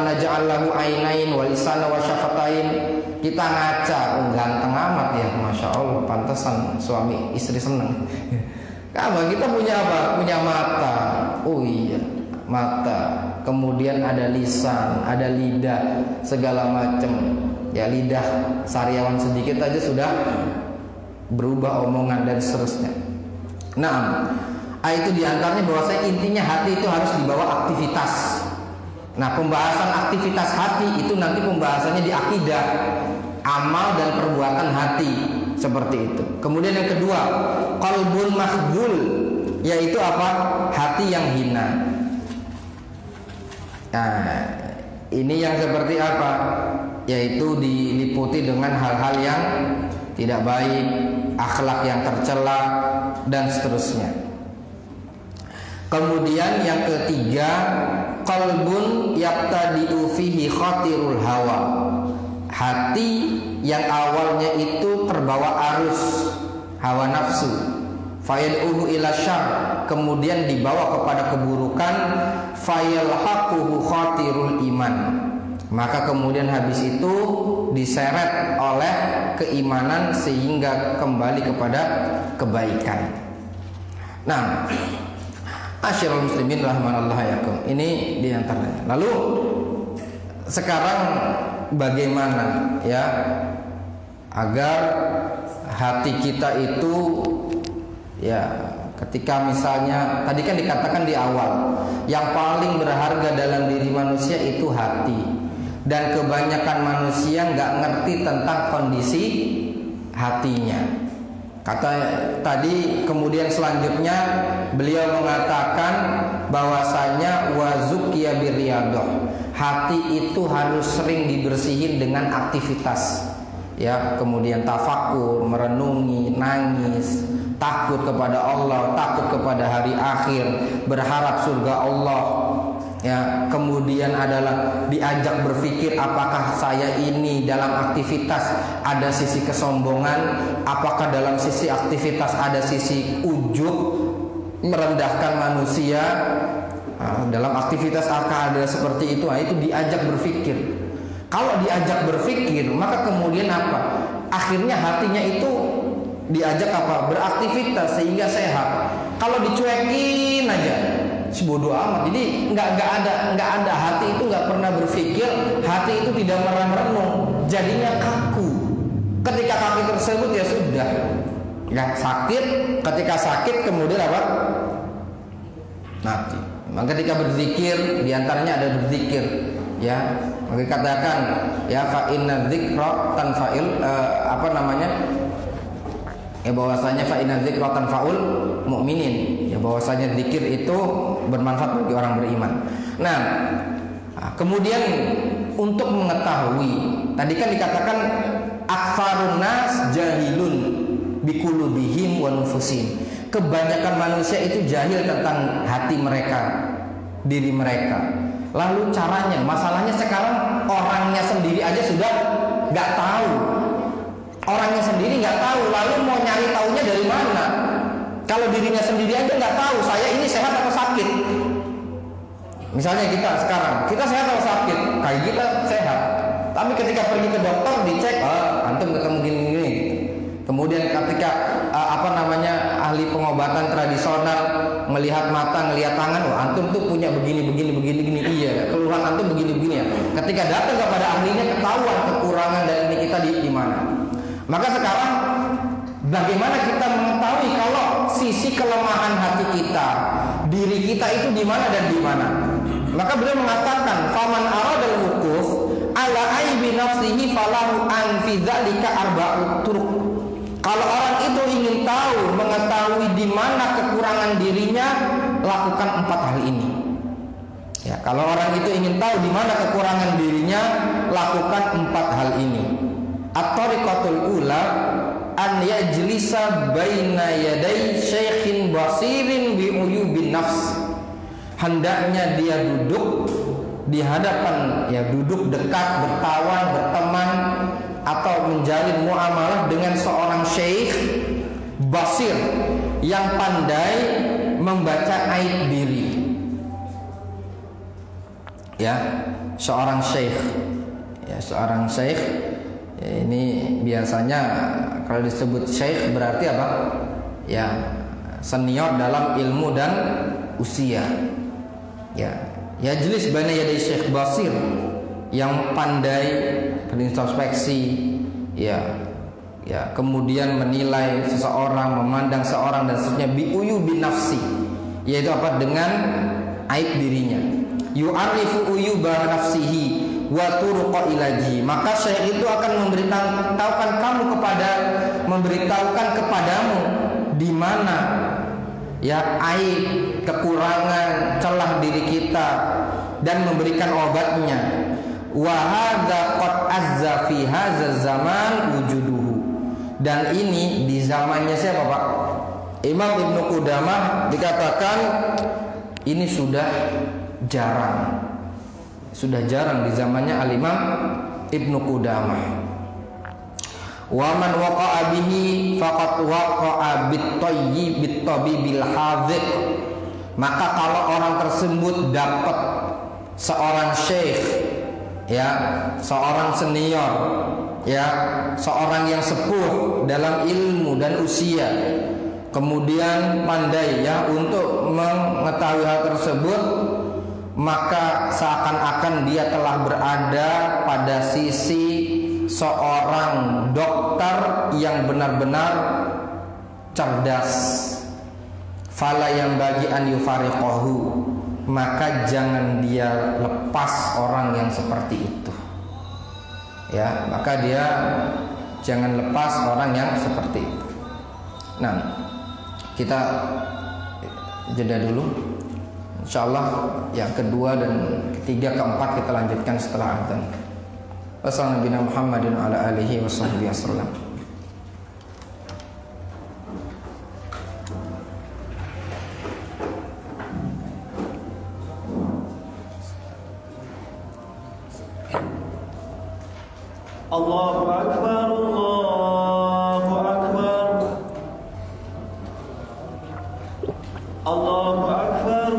naj'al lahu ainain wa lisana wa syafatain. Kita ngaca, ganteng amat ya, masya Allah, pantesan suami istri seneng. Apa? Kita punya apa? Punya mata. Oh iya, mata. Kemudian ada lisan, ada lidah, segala macam. Ya, lidah sariawan sedikit aja sudah berubah omongan dan seterusnya. Nah, itu diantaranya bahwasanya intinya hati itu harus dibawa aktivitas. Nah, pembahasan aktivitas hati itu nanti pembahasannya di akidah, amal dan perbuatan hati, seperti itu. Kemudian yang kedua, qalbun mahdzul, yaitu apa? Hati yang hina. Nah, ini yang seperti apa? Yaitu diliputi dengan hal-hal yang tidak baik, akhlak yang tercela dan seterusnya. Kemudian yang ketiga, qalbun yaqtadi'u fihi khatirul hawa. Hati yang awalnya itu terbawa arus hawa nafsu, fayad'uhu ila syarr, kemudian dibawa kepada keburukan, fayalhaquhu khatirul iman, maka kemudian habis itu diseret oleh keimanan sehingga kembali kepada kebaikan. Nah, Asyirul muslimin rahimanallahu, ini diantaranya. Lalu sekarang bagaimana ya agar hati kita itu ya, ketika misalnya tadi kan dikatakan di awal yang paling berharga dalam diri manusia itu hati, dan kebanyakan manusia nggak ngerti tentang kondisi hatinya. Kata tadi, kemudian selanjutnya beliau mengatakan bahwasanya wazukiya birriyadhah, hati itu harus sering dibersihin dengan aktivitas, ya, kemudian tafakur, merenungi, nangis, takut kepada Allah, takut kepada hari akhir, berharap surga Allah, ya, kemudian adalah diajak berpikir apakah saya ini dalam aktivitas ada sisi kesombongan, apakah dalam sisi aktivitas ada sisi ujub, merendahkan manusia. Dalam aktivitas akan ada seperti itu. Nah, itu diajak berpikir. Kalau diajak berpikir, maka kemudian apa? Akhirnya hatinya itu diajak apa? Beraktivitas sehingga sehat. Kalau dicuekin aja, bodoh amat. Jadi nggak ada hati itu nggak pernah berpikir, hati itu tidak merenung, jadinya kaku. Ketika kaku tersebut ya sudah, nggak sakit. Ketika sakit kemudian apa? Mati. Maka ketika berzikir, diantaranya ada berzikir, ya. Maka katakan, ya, fa inna dzikra tanfa'il ya, bahwasanya fa inna dzikra tanfa'ul mu'minin, ya, bahwasanya zikir itu bermanfaat bagi orang beriman. Nah, kemudian untuk mengetahui, tadi kan dikatakan aktsarun nas jahilun biqulubihim wa nufusin. Kebanyakan manusia itu jahil tentang hati mereka, diri mereka. Lalu caranya, masalahnya sekarang orangnya sendiri aja sudah nggak tahu. Orangnya sendiri nggak tahu, lalu mau nyari taunya dari mana? Kalau dirinya sendiri aja nggak tahu, saya ini sehat atau sakit. Misalnya kita sekarang, kita sehat atau sakit? Kayak kita sehat. Tapi ketika pergi ke dokter dicek, antum ketemu gini-gini. Kemudian ketika ahli pengobatan tradisional melihat mata, melihat tangan, antum tuh punya begini. Iya, keluhan antum begini ya. Ketika datang kepada ahlinya ketahuan kekurangan dan ini kita di mana. Maka sekarang bagaimana kita mengetahui kalau sisi kelemahan hati kita, diri kita itu di mana dan di mana? Maka beliau mengatakan, faman aradal wuquf ala aibi nafsihi falahu an fi dzalika arba'ut turuq. Kalau orang itu ingin tahu, mengetahui di mana kekurangan dirinya, lakukan 4 hal ini. Ya, kalau orang itu ingin tahu di mana kekurangan dirinya, lakukan 4 hal ini. At-tariqatul ula an yajlisa baina yaday syaikhin basirin bi uyubin nafs. Hendaknya dia duduk di hadapan, ya, duduk dekat, berkawan, berteman, atau menjalin muamalah dengan seorang syekh basir yang pandai membaca aib diri. Ya, seorang syekh. Ya, seorang syekh. Ya, ini biasanya kalau disebut syekh berarti apa? Ya, senior dalam ilmu dan usia. Ya, yajlis baina yaday syekh basir, yang pandai berintrospeksi, ya, kemudian menilai seseorang, memandang seorang dan seterusnya, biuyu bin nafsi, yaitu apa? Dengan aib dirinya. Yu'arifu uyuba nafsihi wa turuqa ilaji. Maka syekh itu akan memberitahukan kepadamu di mana, ya, aib, kekurangan, celah diri kita dan memberikan obatnya. Wa hadza qad azza fi hadzal zaman wujuduhu. Dan ini di zamannya siapa, Pak? Imam Ibnu Qudamah dikatakan ini sudah jarang. Sudah jarang di zamannya Al-Imam Ibnu Qudamah. Wa man waqa'a bihi faqad waqa'a bit tabibil hadhiq. Maka kalau orang tersebut dapat seorang syekh, ya, seorang senior, ya, seorang yang sepuh dalam ilmu dan usia, kemudian pandai, ya, untuk mengetahui hal tersebut, maka seakan-akan dia telah berada pada sisi seorang dokter yang benar-benar cerdas. Fala yang bagi an yufariqahu, maka jangan dia lepas orang yang seperti itu. Ya, maka dia jangan lepas orang yang seperti itu. Nah, kita jeda dulu. Insyaallah yang kedua dan ketiga keempat kita lanjutkan setelah azan. Wassalamualaikum Muhammadin ala alihi washabbihi wasallam. Allahu Akbar, Allahu Akbar, Allahu Akbar,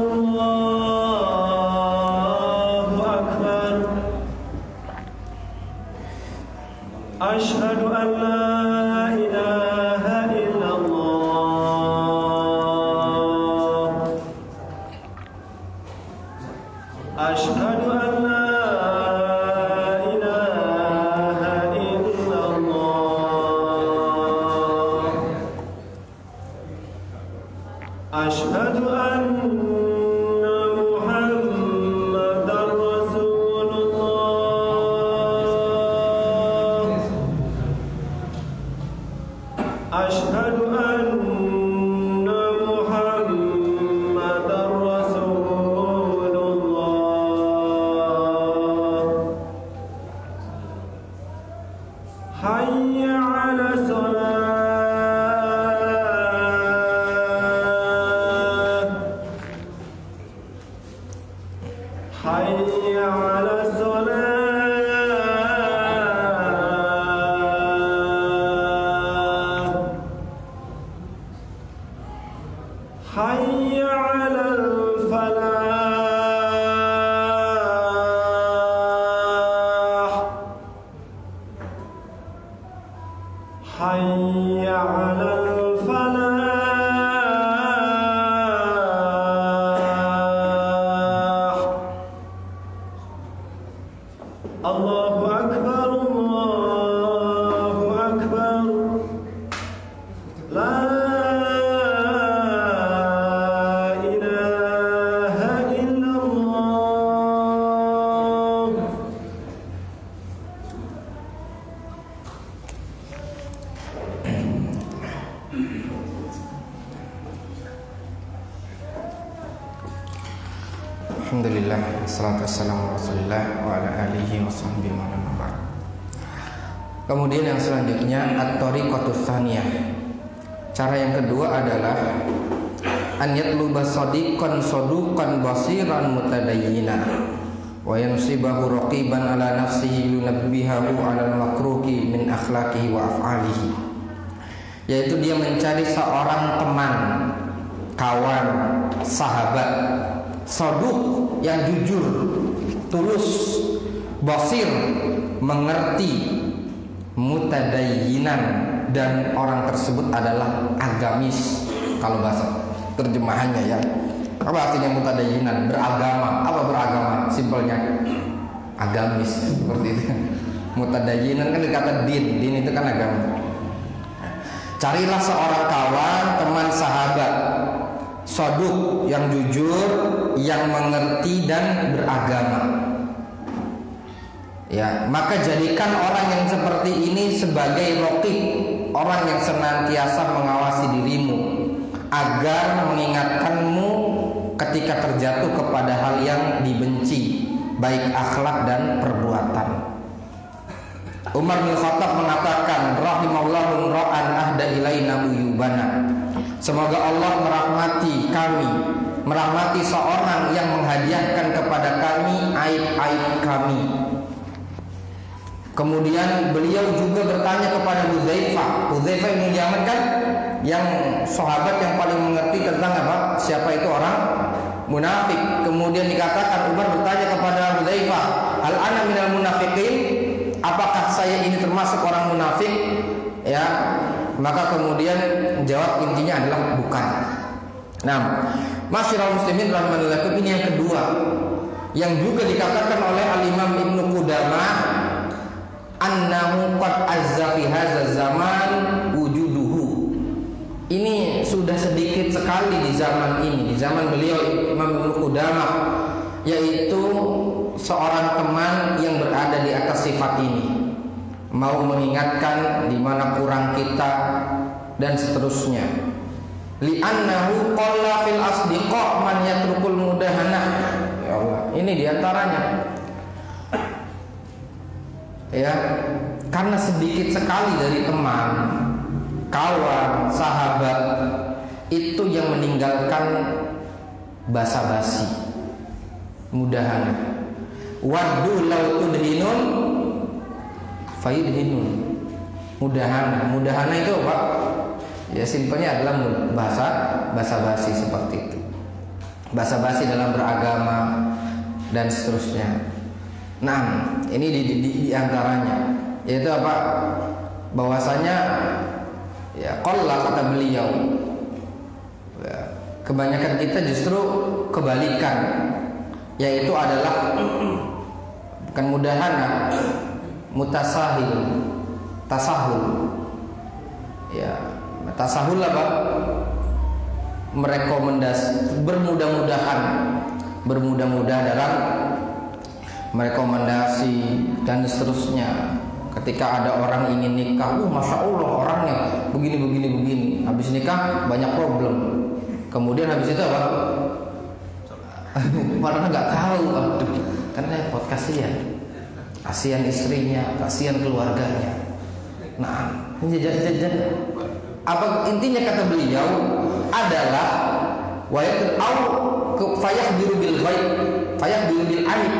Allahu Akbar. Asyhadu an la ilaha illallah. Asyhadu an la أشهد أن محمدًا رسول الله. أشهد أن محمدًا رسول الله. حي على الصلاة. حي على الصلاة. حي على الفلاح. حي على الفلاح. Allahu Akbar, Allahu Akbar. La ilaha illallah. Alhamdulillah, wassalatu wassalamu ala Rasulillah wa ala alihi washabbihi wa man wala. Kemudian yang selanjutnya at-thariqatus tsaniyah. Cara yang kedua adalah an yatluba shadiqan saduqan basiran mutadayyina wa yansibahu raqiban ala nafsihi yunabbihahu ala al-makruhi min akhlaqihi wa af'alihi. Yaitu dia mencari seorang teman, kawan, sahabat saduq yang jujur, tulus, basir, mengerti, mutadayyinan, dan orang tersebut adalah agamis. Kalau bahasa terjemahannya ya, apa artinya mutadayyinan? Beragama. Apa beragama? Simpelnya agamis, seperti itu. Mutadayyinan kan dikata din itu kan agama. Carilah seorang kawan, teman, sahabat saduq yang jujur, yang mengerti dan beragama. Ya, maka jadikan orang yang seperti ini sebagai raqib, orang yang senantiasa mengawasi dirimu agar mengingatkanmu ketika terjatuh kepada hal yang dibenci, baik akhlak dan perbuatan. Umar bin Khattab mengatakan, rahimallahu ra'an ahda ilaina uyubana. Semoga Allah merahmati kami, merahmati seorang yang menghadiahkan kepada kami aib-aib kami. Kemudian beliau juga bertanya kepada Hudzaifah. Hudzaifah bin Yaman kan yang sahabat yang paling mengerti tentang apa? Siapa itu orang munafik. Kemudian dikatakan Umar bertanya kepada Hudzaifah, hal ana minal munafiqin? Apakah saya ini termasuk orang munafik? Ya, maka kemudian jawab intinya adalah bukan. Nah, Masyiral muslimin rahimanillah, ini yang kedua yang juga dikatakan oleh Al-Imam Ibnu Qudamah, annahu qad azza fi hadzal zaman wujuduhu. Ini sudah sedikit sekali di zaman ini, di zaman beliau Imam Ibnu Qudamah, yaitu seorang teman yang berada di atas sifat ini, mau mengingatkan di mana kurang kita dan seterusnya. Li'annahu qalla fil asdiqa man yatrukul mudahana. Ya Allah, ini diantaranya. Ya, karena sedikit sekali dari teman, kawan, sahabat itu yang meninggalkan basa-basi, mudahana. Waddu law tudhinun fayudhinun. Mudahana itu apa? Ya simpelnya adalah basa-basi seperti itu. Basa-basi dalam beragama dan seterusnya. Nah, ini di antaranya yaitu apa? Bahwasanya ya qalla kata beliau. Ya, kebanyakan kita justru kebalikan, yaitu adalah bukan mudahana, mutasahil, tasahul. Ya, tasahul apa? Merekomendasi, bermudah-mudah dalam merekomendasi dan seterusnya. Ketika ada orang ingin nikah, masya Allah orangnya begini. Habis nikah banyak problem. Kemudian habis itu apa? Padahal nggak tahu, karena repot, kasihan istrinya, kasihan keluarganya. Nah, apa intinya kata beliau adalah fayahbiru bil ghaib, fayahbiru bil aib.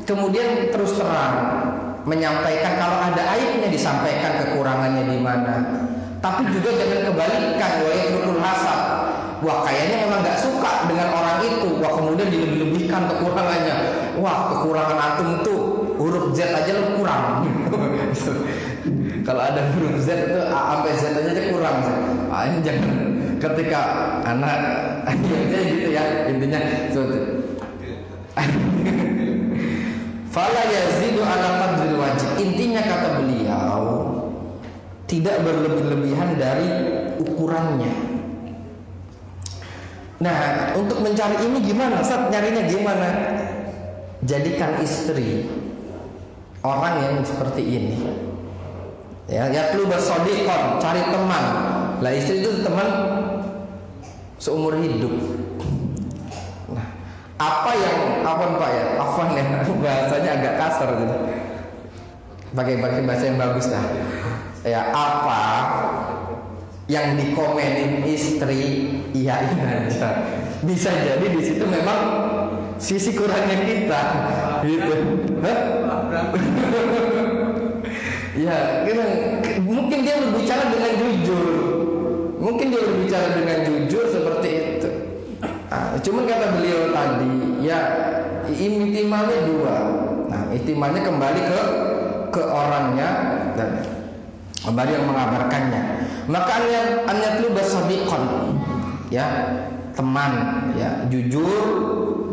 Kemudian terus terang menyampaikan kalau ada aibnya, disampaikan kekurangannya di mana. Tapi juga jangan kebalikan, wa yatrukul hasad. Wah, kayaknya memang nggak suka dengan orang itu. Wah, kemudian dilebih-lebihkan kekurangannya. Wah, kekurangan antum itu huruf Z aja lo kurang. Kalau ada huruf Z itu A sampai Z aja kurang. Ini jangan ketika anak gitu ya, intinya seperti fala yazidu ala qadril wajib. Intinya kata beliau tidak berlebih-lebihan dari ukurannya. Nah, untuk mencari ini gimana? Ustaz, nyarinya gimana? Jadikan istri orang yang seperti ini. Ya, yatlu basodiqon, cari teman. Lah istri itu teman seumur hidup. Nah, apa Pak ya? Afwan ya, bahasanya agak kasar gitu. Pakai bahasa yang bagus lah. Ya, apa yang dikomenin istri, iyain aja. Bisa jadi di situ memang sisi kurangnya kita, gitu. Ya, mungkin dia berbicara dengan jujur, seperti itu. Cuman kata beliau tadi, ya ihtimalnya dua. Nah, ihtimalnya kembali ke orangnya dan kembali yang mengabarkannya. Maka an-yatlu basadiqan, ya teman, ya jujur,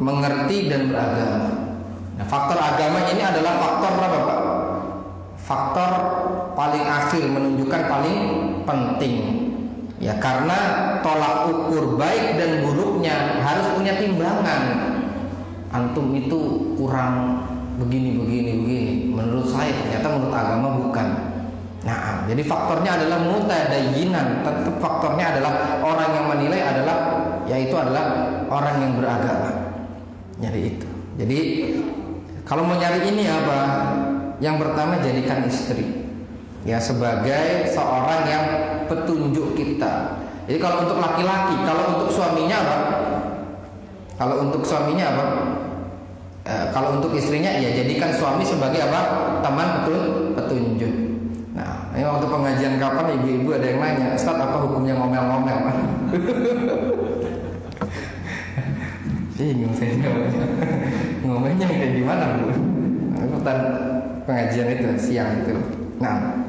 mengerti dan beragama. Nah, faktor agama ini adalah faktor apa, Pak? Faktor paling akhir, menunjukkan paling penting. Ya, karena tolak ukur baik dan buruknya harus punya timbangan. Antum itu kurang begini. Menurut saya, ternyata menurut agama bukan. Nah, jadi faktornya adalah mutadayyinan. Tetap faktornya adalah orang yang menilai adalah, yaitu adalah orang yang beragama. Jadi itu. Jadi kalau mau nyari ini apa? Yang pertama, jadikan istri ya sebagai seorang yang petunjuk kita. Jadi kalau untuk laki-laki, kalau untuk suaminya apa? Kalau untuk istrinya ya jadikan suami sebagai apa? Teman petunjuk. Nah, ini waktu pengajian kapan ibu-ibu ada yang nanya, Ustaz, apa hukumnya ngomel-ngomel? Bingung saya ngomelnya kayak gimana, Bu? Ikutan pengajian itu siang itu. Nah,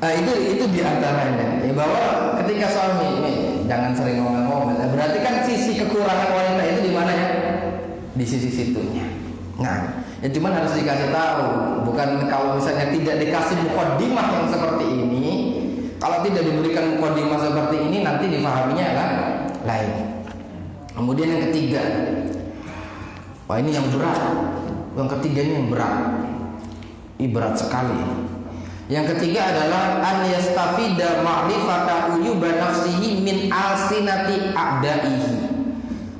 itu diantaranya. Ya, bahwa ketika suami ini jangan sering ngomel-ngomel. Berarti kan sisi kekurangan wanita itu di mana ya? Di sisi situnya. Nah, ya cuman harus dikasih tahu. Bukan kalau misalnya tidak dikasih muqaddimah yang seperti ini, kalau tidak diberikan muqaddimah seperti ini, nanti dipahaminya kan lain. Kemudian yang ketiga, wah ini yang berat. Yang ketiga ini yang berat. Berat sekali. Yang ketiga adalah an yastafida ma'rifata uyuba nafsihi min alsinati a'daihi.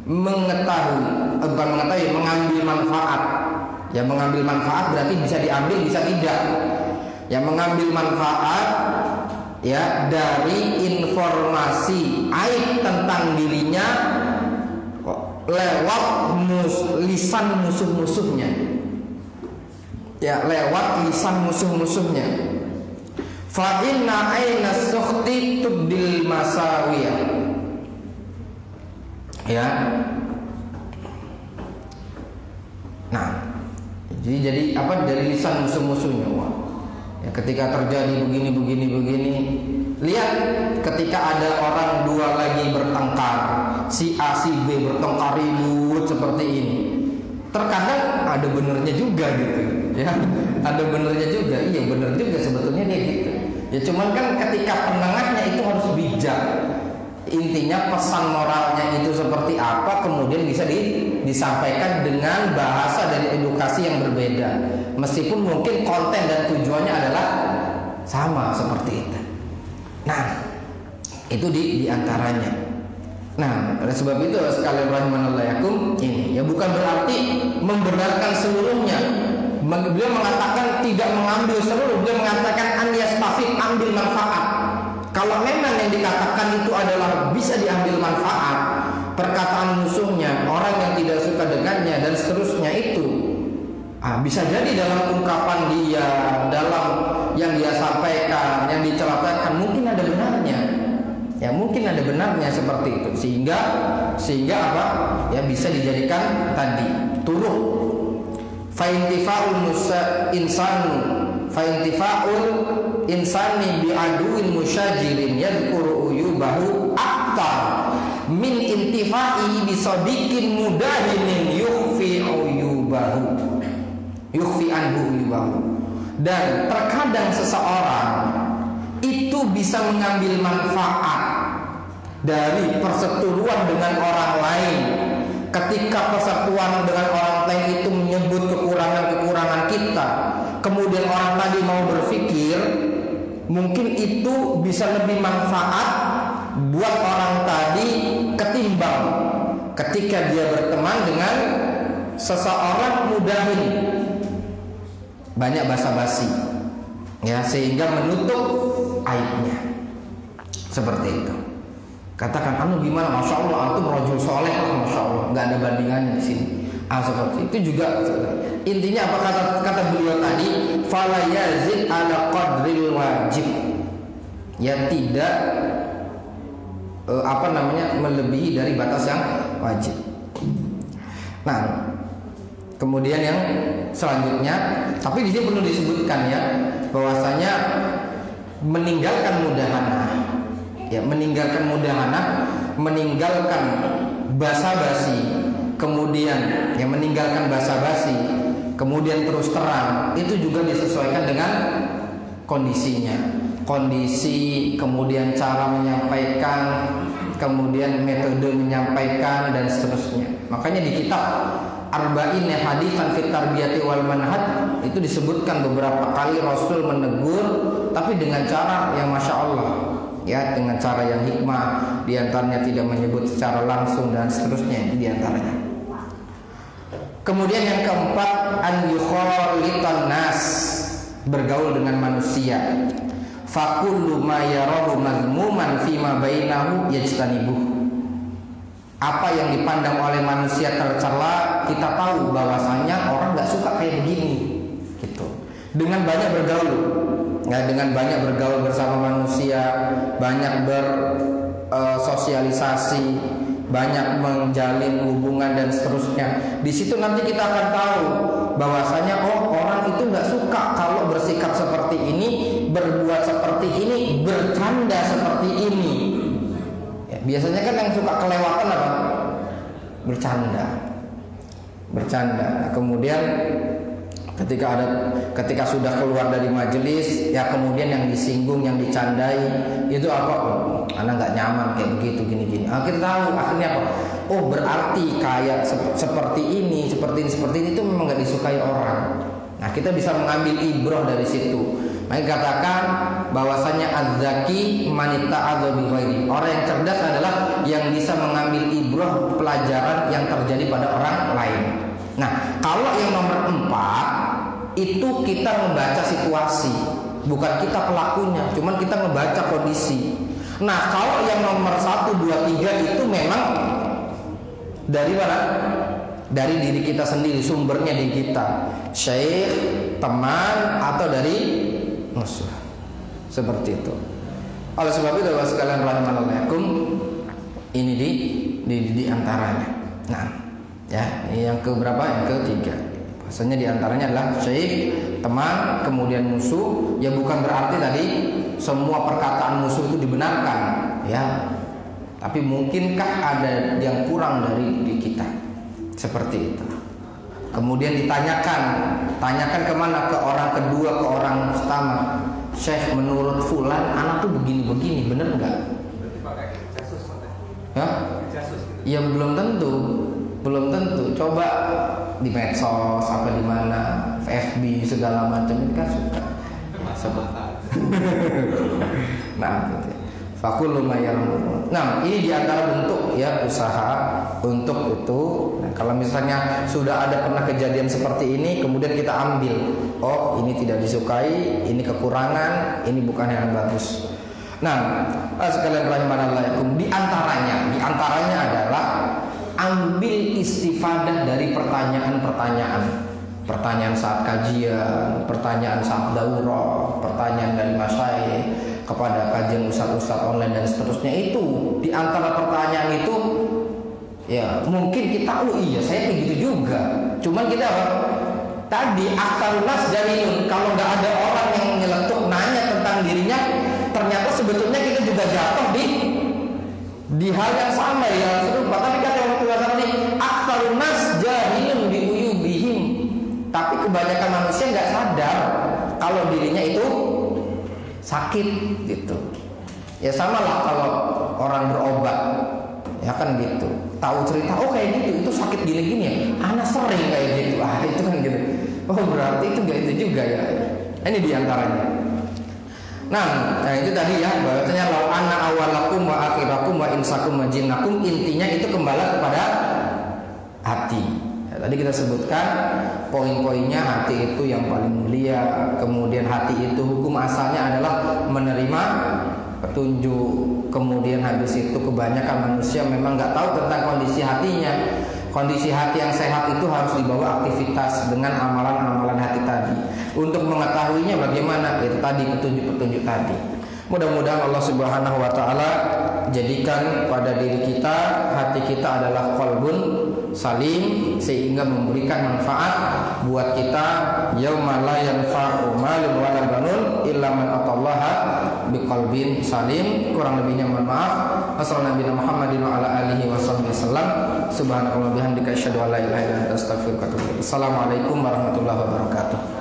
Mengambil manfaat. Ya, mengambil manfaat berarti bisa diambil, bisa tidak. Yang mengambil manfaat ya dari informasi aib tentang dirinya lewat lisan musuh-musuhnya. Ya, lewat lisan musuh-musuhnya. Fa inna aina sukhti tubdil masawiyah. Ya. Nah, jadi apa dari lisan musuh-musuhnya. Wah. Ya, ketika terjadi begini. Lihat ketika ada orang dua lagi bertengkar, si A si B bertengkar ribut seperti ini. Terkadang ada benernya juga gitu. Ya, ada benernya juga. Iya, bener juga sebetulnya dia gitu. Ya cuman kan ketika penengahnya itu harus bijak. Intinya pesan moralnya itu seperti apa, kemudian bisa disampaikan dengan bahasa dan edukasi yang berbeda. Meskipun mungkin konten dan tujuannya adalah sama seperti itu. Nah, itu di antaranya. Nah, oleh sebab itu sekalian rahimanallahu ini ya bukan berarti membenarkan seluruhnya. Beliau mengatakan tidak mengambil seluruh, beliau mengatakan an yastafid, ambil manfaat. Kalau memang yang dikatakan itu adalah bisa diambil manfaat, perkataan musuhnya, orang yang tidak suka dengannya dan seterusnya itu bisa jadi dalam ungkapan dia, dalam yang dia sampaikan, yang dicelakakan mungkin ada benarnya. Ya mungkin ada benarnya seperti itu sehingga apa? Ya bisa dijadikan tadi turuh. Fa'intifa'ul insani bi'aduin musyajirin yadhkuru uyubahu aktar min intifa'i bisodikin mudahinin yukhfi anhu uyubahu. Dan terkadang seseorang itu bisa mengambil manfaat dari perseteruan dengan orang lain. Ketika persatuan dengan orang lain itu menyebut kekurangan-kekurangan kita, kemudian orang tadi mau berpikir, mungkin itu bisa lebih manfaat buat orang tadi ketimbang ketika dia berteman dengan seseorang mudahin, banyak basa-basi, ya sehingga menutup aibnya. Seperti itu. Katakan, anu gimana, masya Allah, antum rajul soleh, masya Allah, nggak ada bandingannya di sini. Seperti itu juga. Intinya apa kata beliau tadi? Fala yazid ala qadril wajib. Ya tidak melebihi dari batas yang wajib. Nah, kemudian yang selanjutnya, tapi di sini perlu disebutkan ya, bahwasanya meninggalkan mudahanah. Ya, meninggalkan mudahanah, meninggalkan basa-basi, kemudian yang meninggalkan basa-basi, kemudian terus terang, itu juga disesuaikan dengan kondisinya. Kondisi, kemudian cara menyampaikan, kemudian metode menyampaikan dan seterusnya. Makanya di kitab Arba'in Haditsan fit Tarbiyati wal Manhaj itu disebutkan beberapa kali Rasul menegur, tapi dengan cara yang masya Allah. Ya, dengan cara yang hikmah, diantaranya tidak menyebut secara langsung dan seterusnya, itu diantaranya. Kemudian yang keempat, an yukhalitan nas, bergaul dengan manusia. Fakullu ma yarahu madmuman fima bainahu yajtanibuh. Apa yang dipandang oleh manusia tercela, kita tahu bahwasanya orang nggak suka kayak begini, gitu. Dengan banyak bergaul. Ya, dengan banyak bergaul bersama manusia, banyak bersosialisasi, banyak menjalin hubungan dan seterusnya. Di situ nanti kita akan tahu bahwasanya orang itu nggak suka kalau bersikap seperti ini, berbuat seperti ini, bercanda seperti ini. Ya, biasanya kan yang suka kelewatan apa? Bercanda. Kemudian ketika sudah keluar dari majelis, ya kemudian yang disinggung, yang dicandai itu apa? Anak nggak nyaman kayak begitu, gini. Akhirnya apa? Oh, berarti kayak seperti ini itu memang nggak disukai orang. Nah, kita bisa mengambil ibrah dari situ Maka katakan bahwasanya az-zaki man itta'adha bi ghairi. Orang yang cerdas adalah yang bisa mengambil ibrah pelajaran yang terjadi pada orang lain. Nah, kalau yang nomor 4 itu kita membaca situasi, bukan kita pelakunya, cuman kita membaca kondisi. Nah, kalau yang nomor 1, 2, 3 itu memang dari mana? Dari diri kita sendiri, sumbernya di kita, syekh, teman, atau dari musuh. Seperti itu. Oleh sebab itu Bapak sekalian rahimanallahu, ini di antaranya. Nah, ya, yang keberapa? Yang ketiga. Bahasanya di antaranya adalah syekh, teman, kemudian musuh. Ya bukan berarti tadi semua perkataan musuh itu dibenarkan, ya. Tapi mungkinkah ada yang kurang dari diri kita? Seperti itu. Kemudian tanyakan kemana? Ke orang kedua, ke orang pertama. Syekh, menurut fulan anak tuh begini-begini, bener nggak? Berarti pakai casus, Ya? Ya belum tentu. Coba di medsos apa di mana, FB segala macam ini kan suka. Nah, gitu. Fakul lumayan. Nah, ini diantara bentuk ya usaha untuk itu. Nah, kalau misalnya sudah ada pernah kejadian seperti ini, kemudian kita ambil, oh ini tidak disukai, ini kekurangan, ini bukan yang bagus. Nah, sekalian rahimanallahu, di antaranya adalah ambil istifadah dari pertanyaan saat kajian, pertanyaan saat daurah, pertanyaan dari masyayikh kepada kajian ustaz-ustaz online dan seterusnya. Itu di antara pertanyaan itu ya mungkin kita iya saya kayak gitu juga, cuman kita apa? Tadi aktsarun nas jahilun. Kalau nggak ada orang yang nyeletuk nanya tentang dirinya, ternyata sebetulnya kita juga jatuh di hal yang sama ya serupa. Tapi kata orang tua tadi aktsarun nas jahilun bi uyubihim. Tapi kebanyakan manusia nggak sadar kalau dirinya itu sakit gitu. Ya sama lah kalau orang berobat, ya kan gitu. Tahu cerita, oh kayak gitu, itu sakit gini-gini ya. Anak sering kayak gitu, itu kan gitu. Oh berarti itu nggak itu juga ya. Ini diantaranya. Nah itu tadi ya, bahwasanya lau anna awalakum wa akhirakum wa insakum wa jinnakum, intinya itu kembali kepada hati. Ya, tadi kita sebutkan poin-poinnya, hati itu yang paling mulia. Kemudian hati itu hukum asalnya adalah menerima petunjuk. Kemudian habis itu kebanyakan manusia memang nggak tahu tentang kondisi hatinya. Kondisi hati yang sehat itu harus dibawa aktivitas dengan amalan-amalan hati tadi. Untuk mengetahuinya bagaimana? Itu tadi petunjuk-petunjuk tadi. Mudah-mudahan Allah Subhanahu wa taala jadikan pada diri kita, hati kita adalah qalbun salim, sehingga memberikan manfaat buat kita yauma la yanfa'u malun wala banun illa man atallaha biqalbin salim. Kurang lebihnya mohon maaf. Wassalamualaikum Muhammadin wa ala alihi wasallam. Subhanallah bihamdika asyhadu an la ilaha illa anta astaghfiruka wa atubu ilaik. Assalamualaikum warahmatullahi wabarakatuh.